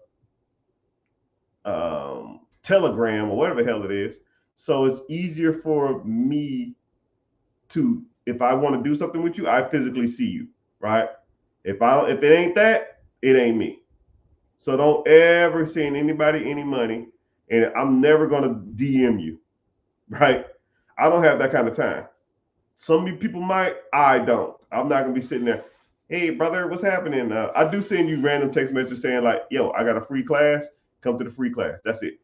Telegram or whatever the hell it is. So it's easier for me to, if I want to do something with you, I physically see you, right? If it ain't that, it ain't me. So don't ever send anybody any money, and I'm never gonna DM you, right? I don't have that kind of time. Some people might, I don't. I'm not gonna be sitting there. Hey, brother, what's happening? I do send you random text messages saying like, "Yo, I got a free class. Come to the free class." That's it.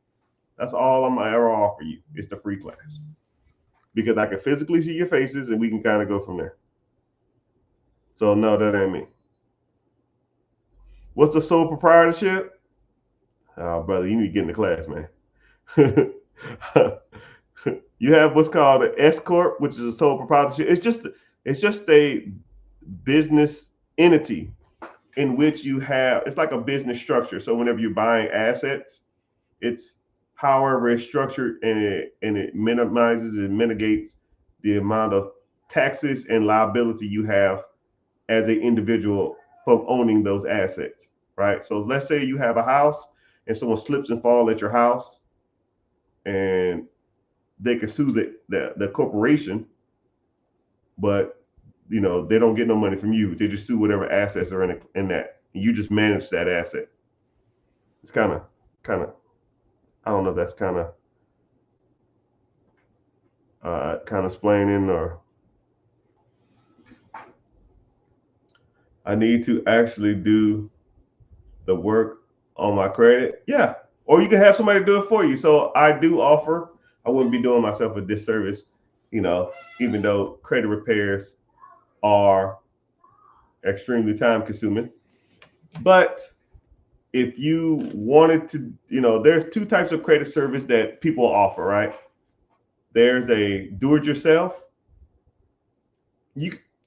That's all I'm gonna ever offer you. It's the free class because I can physically see your faces and we can kind of go from there. So no, that ain't me. What's the sole proprietorship? Oh, brother, you need to get in the class, man. You have what's called an S corp, which is a sole proprietorship. It's just a business entity in which you have. It's like a business structure. So whenever you're buying assets, it's however it's structured, and it minimizes and mitigates the amount of taxes and liability you have as an individual from owning those assets, right? So let's say you have a house and someone slips and falls at your house, and they can sue the corporation, but they don't get no money from you. They just sue whatever assets are in that. You just manage that asset. It's kind of I don't know if that's kind of explaining, or I need to actually do the work on my credit. Yeah. Or you can have somebody do it for you. So I do offer, I wouldn't be doing myself a disservice, even though credit repairs are extremely time consuming. But if you wanted to, there's 2 types of credit service that people offer, right? There's a do it yourself.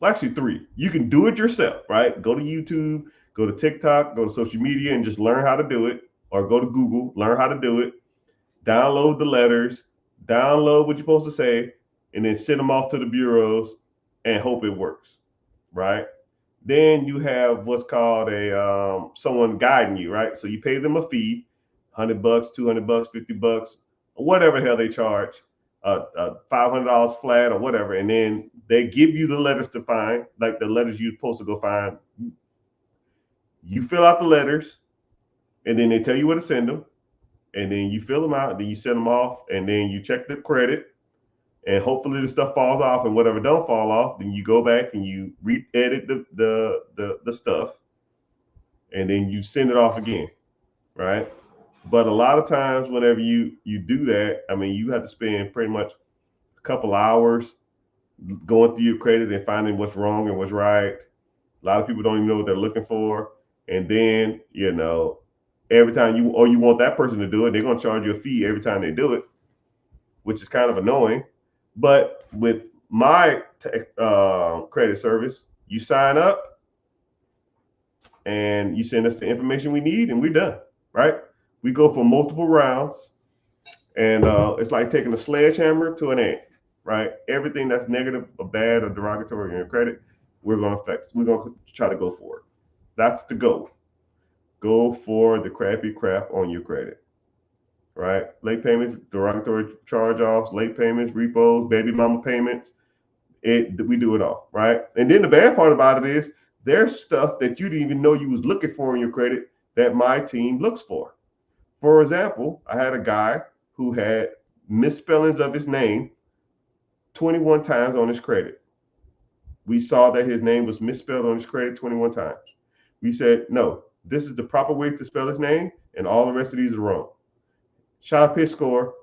Actually 3. You can do it yourself, right? Go to YouTube, go to TikTok, go to social media and just learn how to do it, or go to Google, learn how to do it, download the letters, download what you're supposed to say, and then send them off to the bureaus and hope it works, right? Then you have what's called a someone guiding you, right? So you pay them a fee, $100, $200, $50, whatever the hell they charge, $500 flat or whatever, and then they give you the letters to find, like the letters you're supposed to go find. You fill out the letters, and then they tell you where to send them, and then you fill them out, then you send them off, and then you check the credit, and hopefully the stuff falls off, and whatever don't fall off, then you go back and you re-edit the stuff, and then you send it off again, right? But a lot of times, whenever you do that, I mean, you have to spend pretty much a couple hours going through your credit and finding what's wrong and what's right. A lot of people don't even know what they're looking for, and then every time you want that person to do it, they're gonna charge you a fee every time they do it, which is kind of annoying. But with my credit service, you sign up and you send us the information we need, and we're done. Right? We go for multiple rounds, and it's like taking a sledgehammer to an ant. Right? Everything that's negative or bad or derogatory in your credit, we're gonna affect. We're gonna try to go for it. That's the goal. Go for the crappy crap on your credit. Right? Late payments, derogatory charge-offs, late payments, repos, baby mama payments. We do it all, right? And then the bad part about it is there's stuff that you didn't even know you was looking for in your credit that my team looks for. For example, I had a guy who had misspellings of his name 21 times on his credit. We saw that his name was misspelled on his credit 21 times. We said, no, this is the proper way to spell his name, and all the rest of these are wrong. Shot pitch score,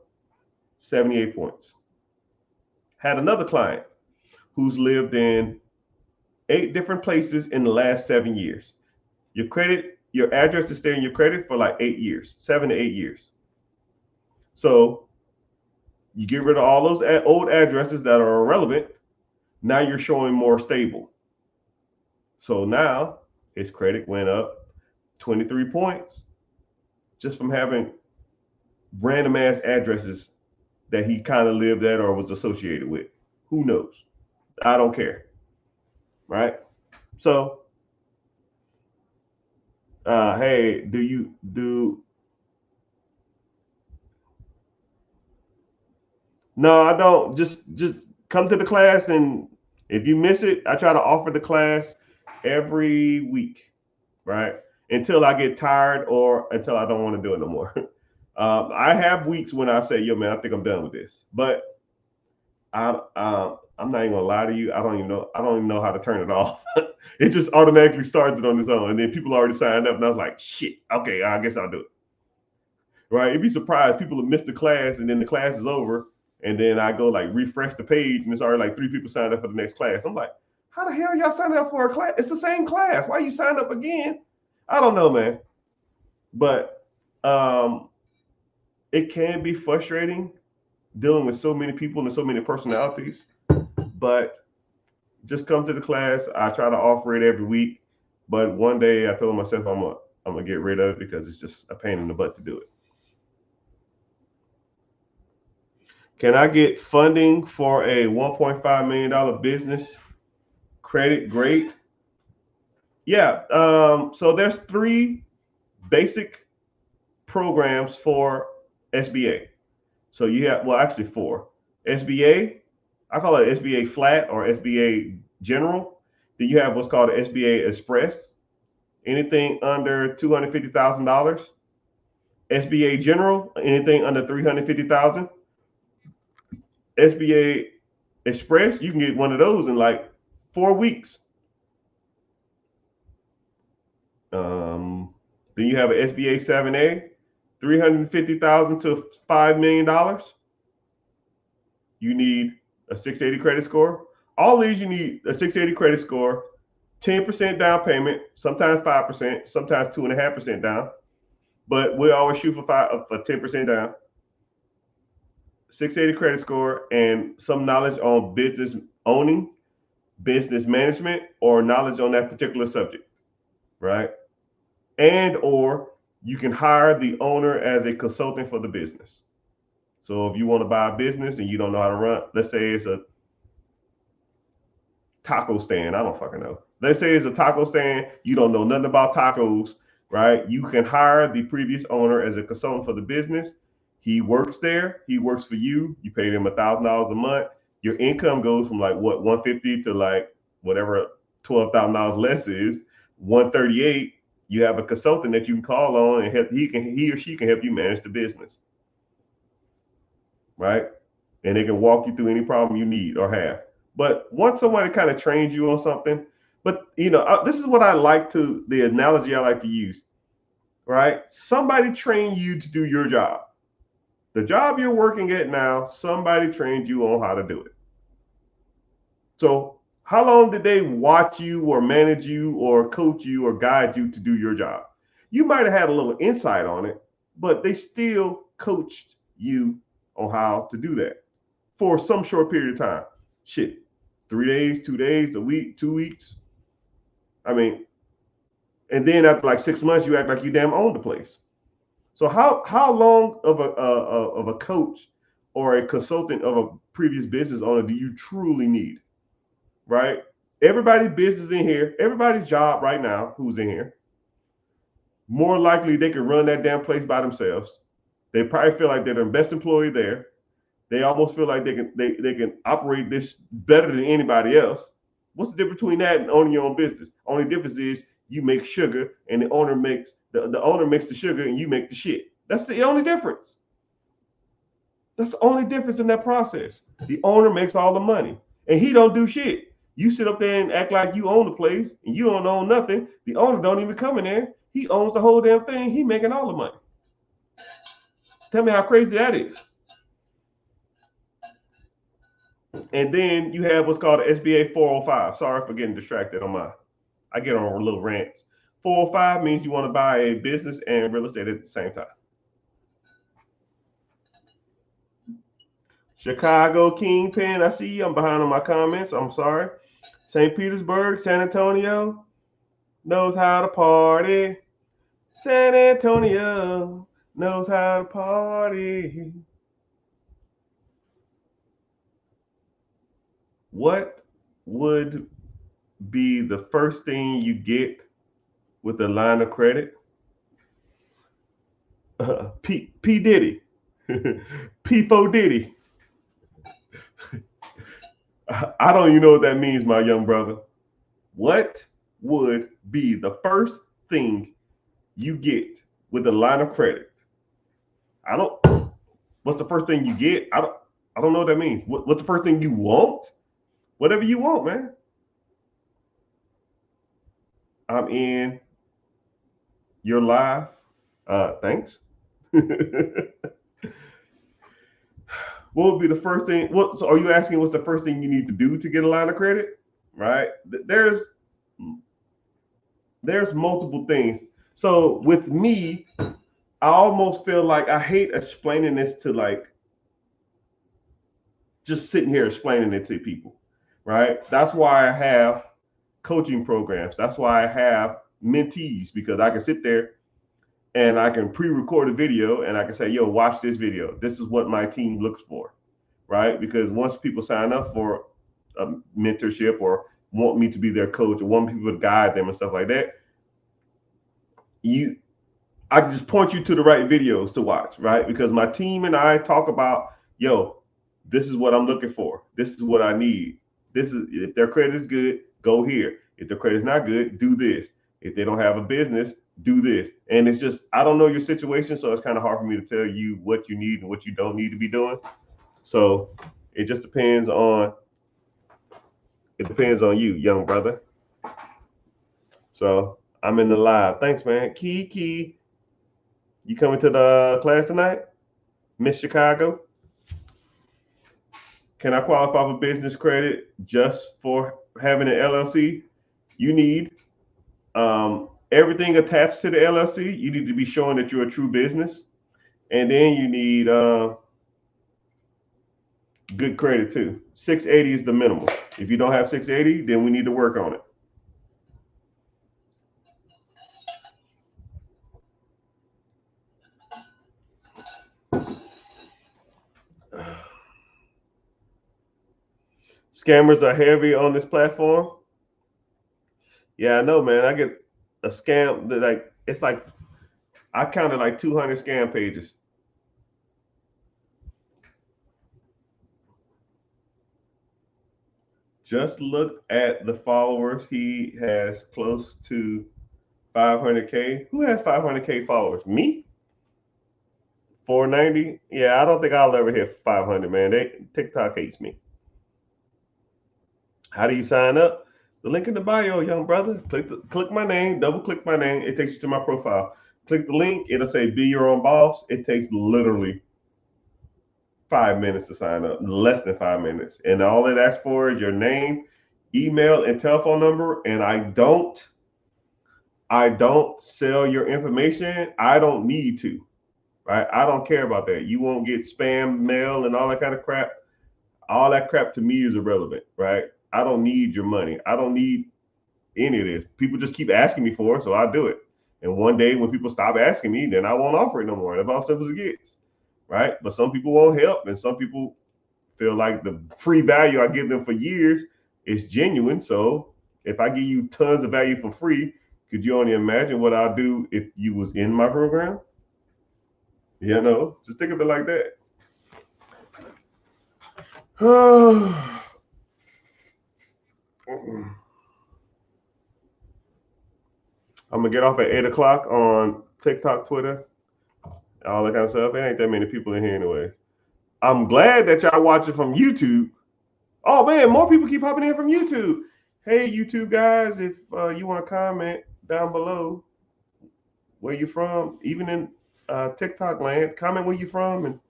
78 points. Had another client who's lived in 8 different places in the last 7 years. Your address is staying in your credit for like 8 years, 7 to 8 years. So you get rid of all those old addresses that are irrelevant. Now you're showing more stable. So now his credit went up 23 points just from having random ass addresses that he kind of lived at or was associated with. Who knows? I don't care. Right? So, hey, do you do? No, I don't. Just come to the class, and if you miss it, I try to offer the class every week, right? Until I get tired or until I don't want to do it no more. I have weeks when I say, "Yo, man, I think I'm done with this," but I'm not even gonna lie to you. I don't even know how to turn it off. It just automatically starts it on its own, and then people already signed up, and I was like, "Shit, okay, I guess I'll do it." Right? You'd be surprised. People have missed the class, and then the class is over, and then I go like refresh the page, and it's already like 3 people signed up for the next class. I'm like, "How the hell y'all signed up for a class? It's the same class. Why you signed up again?" I don't know, man. But it can be frustrating dealing with so many people and so many personalities. But just come to the class. I try to offer it every week, but one day I told myself I'm gonna get rid of it because it's just a pain in the butt to do it. Can I get funding for a $1.5 million business? Credit great. Yeah. So there's 3 basic programs for SBA. So you have, well, actually 4. SBA, I call it SBA flat or SBA general. Then you have what's called SBA express, anything under $250,000. SBA general, anything under $350,000. SBA express, you can get one of those in like 4 weeks. Then you have an SBA 7A, $350,000 to $5 million. You need a 680 credit score. All these you need a 680 credit score, 10% down payment, sometimes 5%, sometimes 2.5% down. But we always shoot for 10% down. 680 credit score and some knowledge on business owning, business management, or knowledge on that particular subject, right? And or you can hire the owner as a consultant for the business. So if you want to buy a business and you don't know how to run, let's say it's a taco stand. I don't fucking know. Let's say it's a taco stand. You don't know nothing about tacos, right? You can hire the previous owner as a consultant for the business. He works there. He works for you. You pay them $1,000 a month. Your income goes from like what 150 to like whatever $12,000 less is 138. You have a consultant that you can call on and help, he or she can help you manage the business, right? And they can walk you through any problem you need or have. But once somebody kind of trains you on something, but this is what I like to, the analogy I like to use, right? Somebody trained you to do your job. The job you're working at now, somebody trained you on how to do it. So how long did they watch you or manage you or coach you or guide you to do your job? You might have had a little insight on it, but they still coached you on how to do that for some short period of time. Shit, 3 days, 2 days, a week, 2 weeks. I mean, and then after like 6 months, you act like you damn own the place. So how long of a coach or a consultant of a previous business owner do you truly need? Right? Everybody's business in here, everybody's job right now, who's in here, more likely they can run that damn place by themselves. They probably feel like they're the best employee there. They almost feel like they can operate this better than anybody else. What's the difference between that and owning your own business? Only difference is you make sugar and the owner makes the sugar and you make the shit. That's the only difference. That's the only difference in that process. The owner makes all the money and he don't do shit. You sit up there and act like you own the place and you don't own nothing. The owner don't even come in there. He owns the whole damn thing. He making all the money. Tell me how crazy that is. And then you have what's called the SBA 405. Sorry for getting distracted on my, I get on a little rants. 405 means you want to buy a business and real estate at the same time. Chicago Kingpin, I see you. I'm behind on my comments. I'm sorry. St. Petersburg, San Antonio knows how to party. San Antonio knows how to party. What would be the first thing you get with a line of credit? P Diddy. P4 Diddy. I don't even know what that means, my young brother. What would be the first thing you get with a line of credit? What's the first thing you get? I don't know what that means. What's the first thing you want? Whatever you want, man. I'm in. You're live. Thanks. What would be the first thing? So are you asking what's the first thing you need to do to get a line of credit? Right? There's multiple things. So with me, I almost feel like I hate explaining this to like just sitting here explaining it to people, right? That's why I have coaching programs. That's why I have mentees, because I can sit there and I can pre-record a video and I can say, yo, watch this video. This is what my team looks for, right? Because once people sign up for a mentorship or want me to be their coach or want people to guide them and stuff like that, I can just point you to the right videos to watch, right? Because my team and I talk about, yo, this is what I'm looking for. This is what I need. This is, if their credit is good, go here. If their credit is not good, do this. If they don't have a business, do this. And it's just, I don't know your situation, so it's kind of hard for me to tell you what you need and what you don't need to be doing. So it just depends on you, young brother. So I'm in the live. Thanks, man. Key. You coming to the class tonight? Miss Chicago? Can I qualify for business credit just for having an LLC? You need everything attached to the LLC. You need to be showing that you're a true business. And then you need good credit too. 680 is the minimum. If you don't have 680, then we need to work on it. Scammers are heavy on this platform. Yeah, I know, man. I get a scam that like, it's like, I counted like 200 scam pages. Just look at the followers. He has close to 500K. Who has 500K followers? Me? 490? Yeah, I don't think I'll ever hit 500, man. TikTok hates me. How do you sign up? The link in the bio, young brother. Click my name, double click my name. It takes you to my profile. Click the link. It'll say be your own boss. It takes literally 5 minutes to sign up, less than 5 minutes. And all it asks for is your name, email, and telephone number. And I don't sell your information. I don't need to, right? I don't care about that. You won't get spam mail and all that kind of crap. All that crap to me is irrelevant, right? I don't need your money. I don't need any of this. People just keep asking me for it, so I do it. And one day when people stop asking me, then I won't offer it no more. That's how simple as it gets, right? But some people won't help, and some people feel like the free value I give them for years is genuine. So if I give you tons of value for free, could you only imagine what I'll do if you was in my program? You know, just think of it like that. I'm gonna get off at 8 o'clock on TikTok, Twitter, all that kind of stuff. It ain't that many people in here anyway. I'm glad that y'all watching from YouTube. Oh man, more people keep popping in from YouTube. Hey, YouTube guys, if you want to comment down below where you from, even in TikTok land, comment where you from. And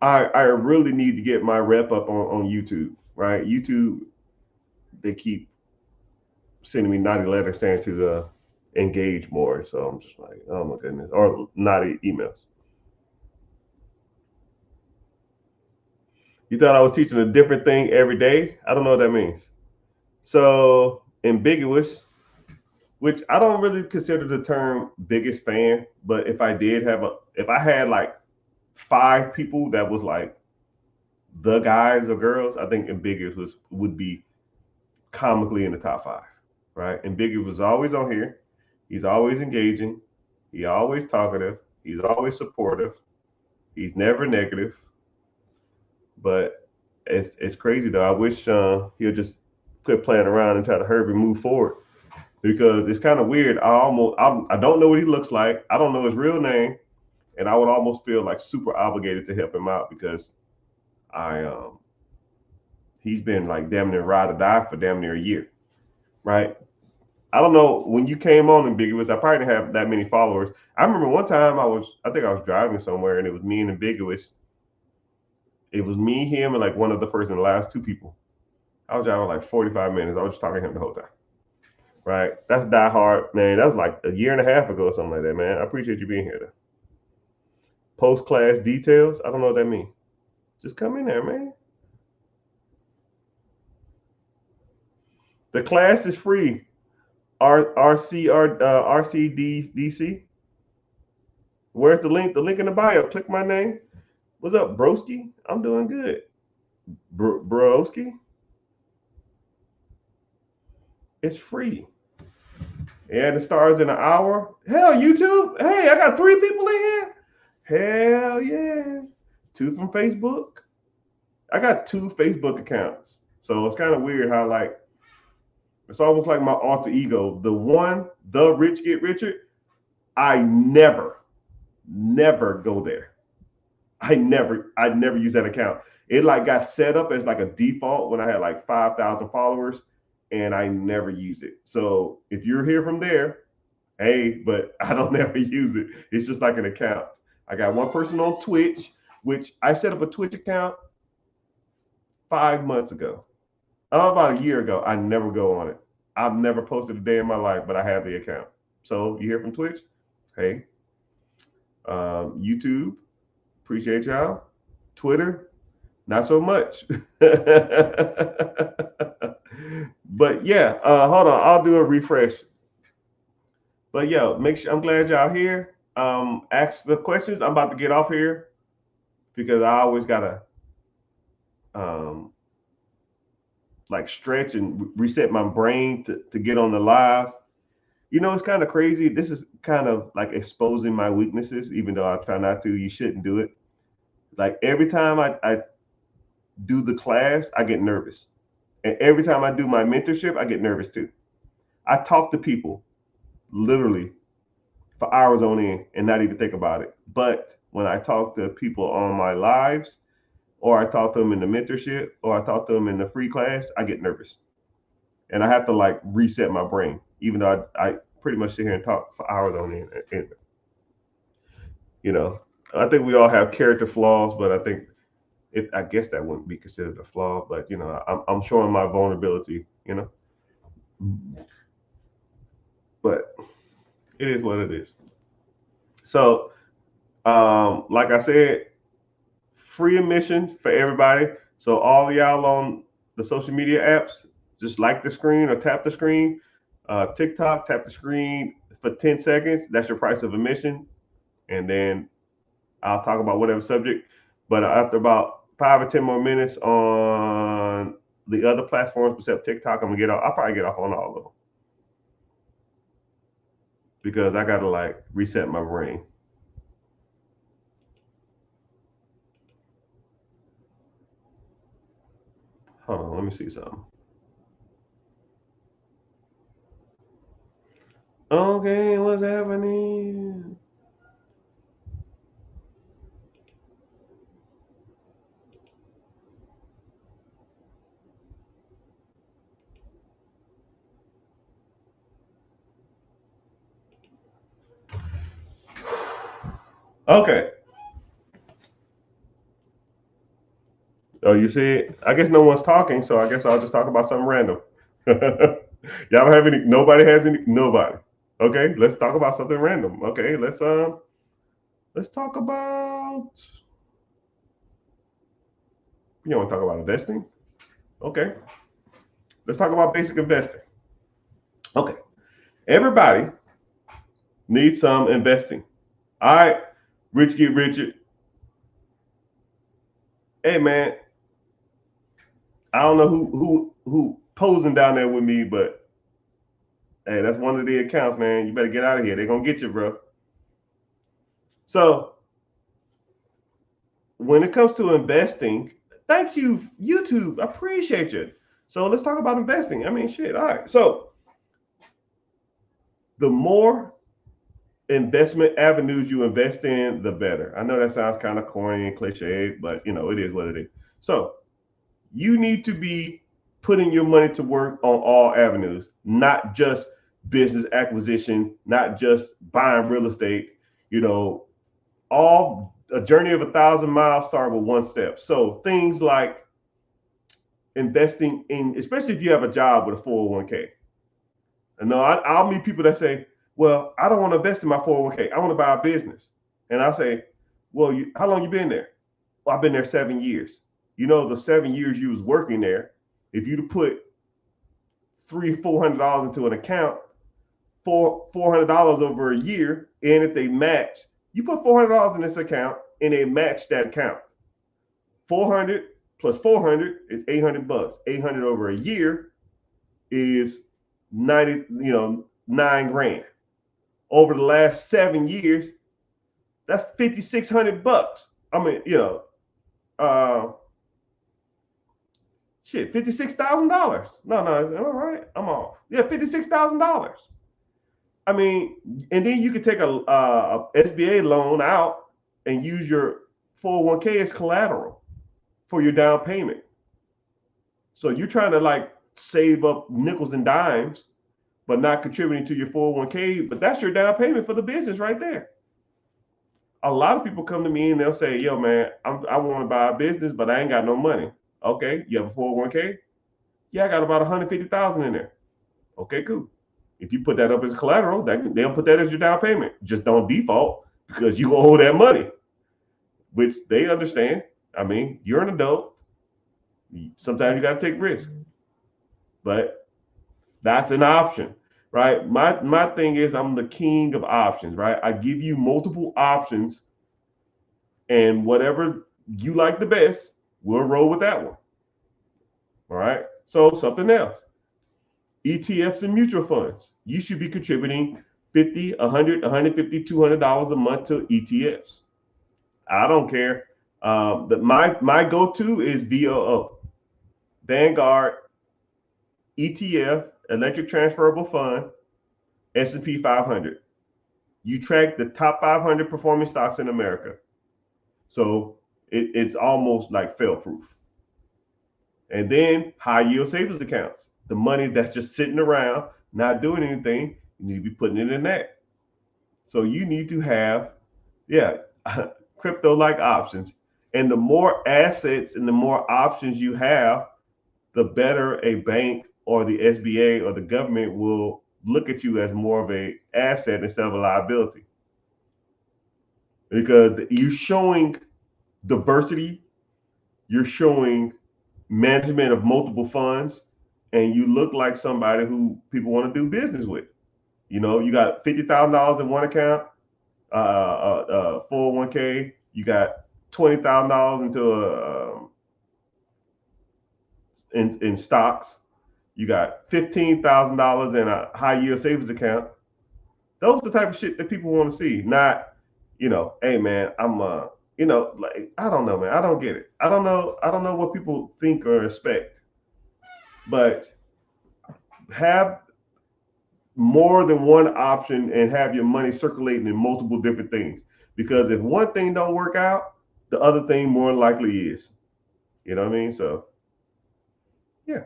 I really need to get my rep up on YouTube, right? YouTube, they keep sending me naughty letters saying to engage more. So I'm just like, oh my goodness, or naughty emails. You thought I was teaching a different thing every day? I don't know what that means. So ambiguous, which I don't really consider the term biggest fan, but if I had like 5 people that was like the guys or girls, I think ambiguous would be comically in the top 5, right? Ambiguous was always on here. He's always engaging. He's always talkative. He's always supportive. He's never negative. But it's crazy though. I wish he'll just quit playing around and try to hurry and move forward, because it's kind of weird. I don't know what he looks like. I don't know his real name, and I would almost feel like super obligated to help him out because he's been like damn near ride or die for damn near a year, right? I don't know when you came on Ambiguous. I probably didn't have that many followers. I remember one time I think I was driving somewhere and it was me and Ambiguous. It was me, him, and like one other person, the last 2 people. I was driving like 45 minutes. I was just talking to him the whole time. Right? That's Die Hard, man. That was like a year and a half ago or something like that, man. I appreciate you being here though. Post-class details. I don't know what that means. Just come in there, man. The class is free. RCDC. Where's the link? The link in the bio. Click my name. What's up, broski? I'm doing good. Broski. It's free. And it starts in an hour. Hell, YouTube. Hey, I got 3 people in here. Hell yeah. 2 from Facebook. I got 2 Facebook accounts. So it's kind of weird how like, it's almost like my alter ego. The rich get richer. I never go there. I never use that account. It like got set up as like a default when I had like 5,000 followers, and I never use it. So if you're here from there, hey, but I don't ever use it. It's just like an account. I got one person on Twitch, which I set up a Twitch account 5 months ago. About a year ago. I never go on it. I've never posted a day in my life, but I have the account. So you hear from Twitch? Hey. YouTube, appreciate y'all. Twitter, not so much. But yeah, hold on. I'll do a refresh. But yeah, make sure, I'm glad y'all here. Ask the questions. I'm about to get off here because I always gotta like stretch and reset my brain to get on the live. You know, it's kind of crazy. This is kind of like exposing my weaknesses, even though I try not to. You shouldn't do it. Like every time I do the class, I get nervous. And every time I do my mentorship, I get nervous too. I talk to people literally for hours on end and not even think about it. But when I talk to people on my lives, or I talk to them in the mentorship, or I talk to them in the free class, I get nervous. And I have to like reset my brain, even though I pretty much sit here and talk for hours on end. And, you know, I think we all have character flaws, but I guess that wouldn't be considered a flaw. But you know, I'm showing my vulnerability. You know, but it is what it is. So, like I said, free admission for everybody. So all of y'all on the social media apps, just like the screen or tap the screen. TikTok, tap the screen for 10 seconds. That's your price of admission. And then I'll talk about whatever subject. But after about 5 or 10 more minutes on the other platforms except TikTok, I'm gonna get off. I'll probably get off on all of them because I gotta like reset my brain. Hold on, let me see something. Okay, what's happening? Okay. Oh, you see it? I guess no one's talking, so I guess I'll just talk about something random. Y'all don't have any? Nobody has any? Nobody. Okay, let's talk about something random. Okay, let's talk about. You want to talk about investing? Okay, let's talk about basic investing. Okay, everybody needs some investing. All right, Rich get Richard. Hey man, I don't know who posing down there with me, but hey, that's one of the accounts, man. You better get out of here. They're gonna get you, bro. So when it comes to investing, thank you, YouTube. I appreciate you. So let's talk about investing. I mean, shit. All right. So the more investment avenues you invest in, the better. I know that sounds kind of corny and cliche, but you know, it is what it is. So you need to be putting your money to work on all avenues, not just business acquisition, not just buying real estate. You know, all a journey of 1,000 miles start with one step. So things like investing in, especially if you have a job with a 401k. And no, I'll meet people that say, well, I don't want to invest in my 401k. I want to buy a business. And I say, well, how long you been there? Well, I've been there 7 years. You know, the 7 years you was working there, if you put $300-400 into an account, $400 over a year, and if they match, you put $400 in this account and they match that account. 400 plus 400 is $800. 800 over a year is 9 grand. Over the last 7 years, that's $5,600. I mean, $56,000. No, am I right? I'm off. Yeah, $56,000. I mean, and then you could take a SBA loan out and use your 401k as collateral for your down payment. So you're trying to like save up nickels and dimes, but not contributing to your 401k. But that's your down payment for the business right there. A lot of people come to me and they'll say, yo, man, I want to buy a business, but I ain't got no money. Okay, you have a 401k? Yeah, I got about 150,000 in there. Okay, cool. If you put that up as collateral, they'll put that as your down payment. Just don't default because you owe that money, which they understand. I mean, you're an adult. Sometimes you got to take risks, but that's an option, right? My thing is I'm the king of options, right? I give you multiple options, and whatever you like the best, we'll roll with that one. All right. So something else. ETFs and mutual funds. You should be contributing $50, $100, $150, $200 a month to ETFs. I don't care. My go-to is VOO, Vanguard ETF, Electric Transferable Fund, S&P 500. You track the top 500 performing stocks in America. So it's almost like fail-proof. And then high yield savings accounts, the money that's just sitting around, not doing anything. You need to be putting it in that. So you need to have, yeah, crypto-like options. And the more assets and the more options you have, the better a bank or the SBA or the government will look at you as more of a asset instead of a liability. Because you're showing diversity, you're showing management of multiple funds, and you look like somebody who people want to do business with. You know, you got $50,000 in one account, 401k. You got $20,000 into in stocks. You got $15,000 in a high yield savings account. Those are the type of shit that people want to see. Not, hey man, I'm like I don't know, man. I don't get it. I don't know. I don't know what people think or expect. But have more than one option and have your money circulating in multiple different things. Because if one thing don't work out, the other thing more likely is. You know what I mean? So, yeah.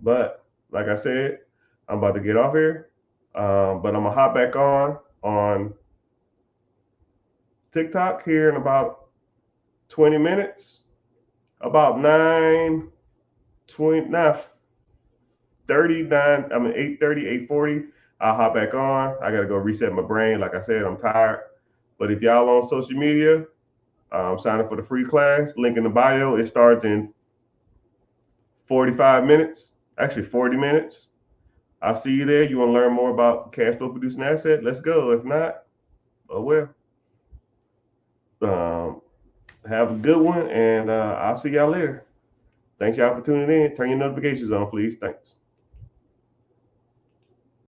But like I said, I'm about to get off here. But I'm gonna hop back on TikTok here in about 20 minutes. About 9, 20, 39, I mean 8:30, 8:40. I'll hop back on. I gotta go reset my brain. Like I said, I'm tired. But if y'all on social media, sign up for the free class. Link in the bio. It starts in 45 minutes, actually 40 minutes. I'll see you there. You want to learn more about cash flow producing asset? Let's go. If not, oh well. Um, have a good one, and I'll see y'all later. Thanks y'all for tuning in. Turn your notifications on, please. Thanks.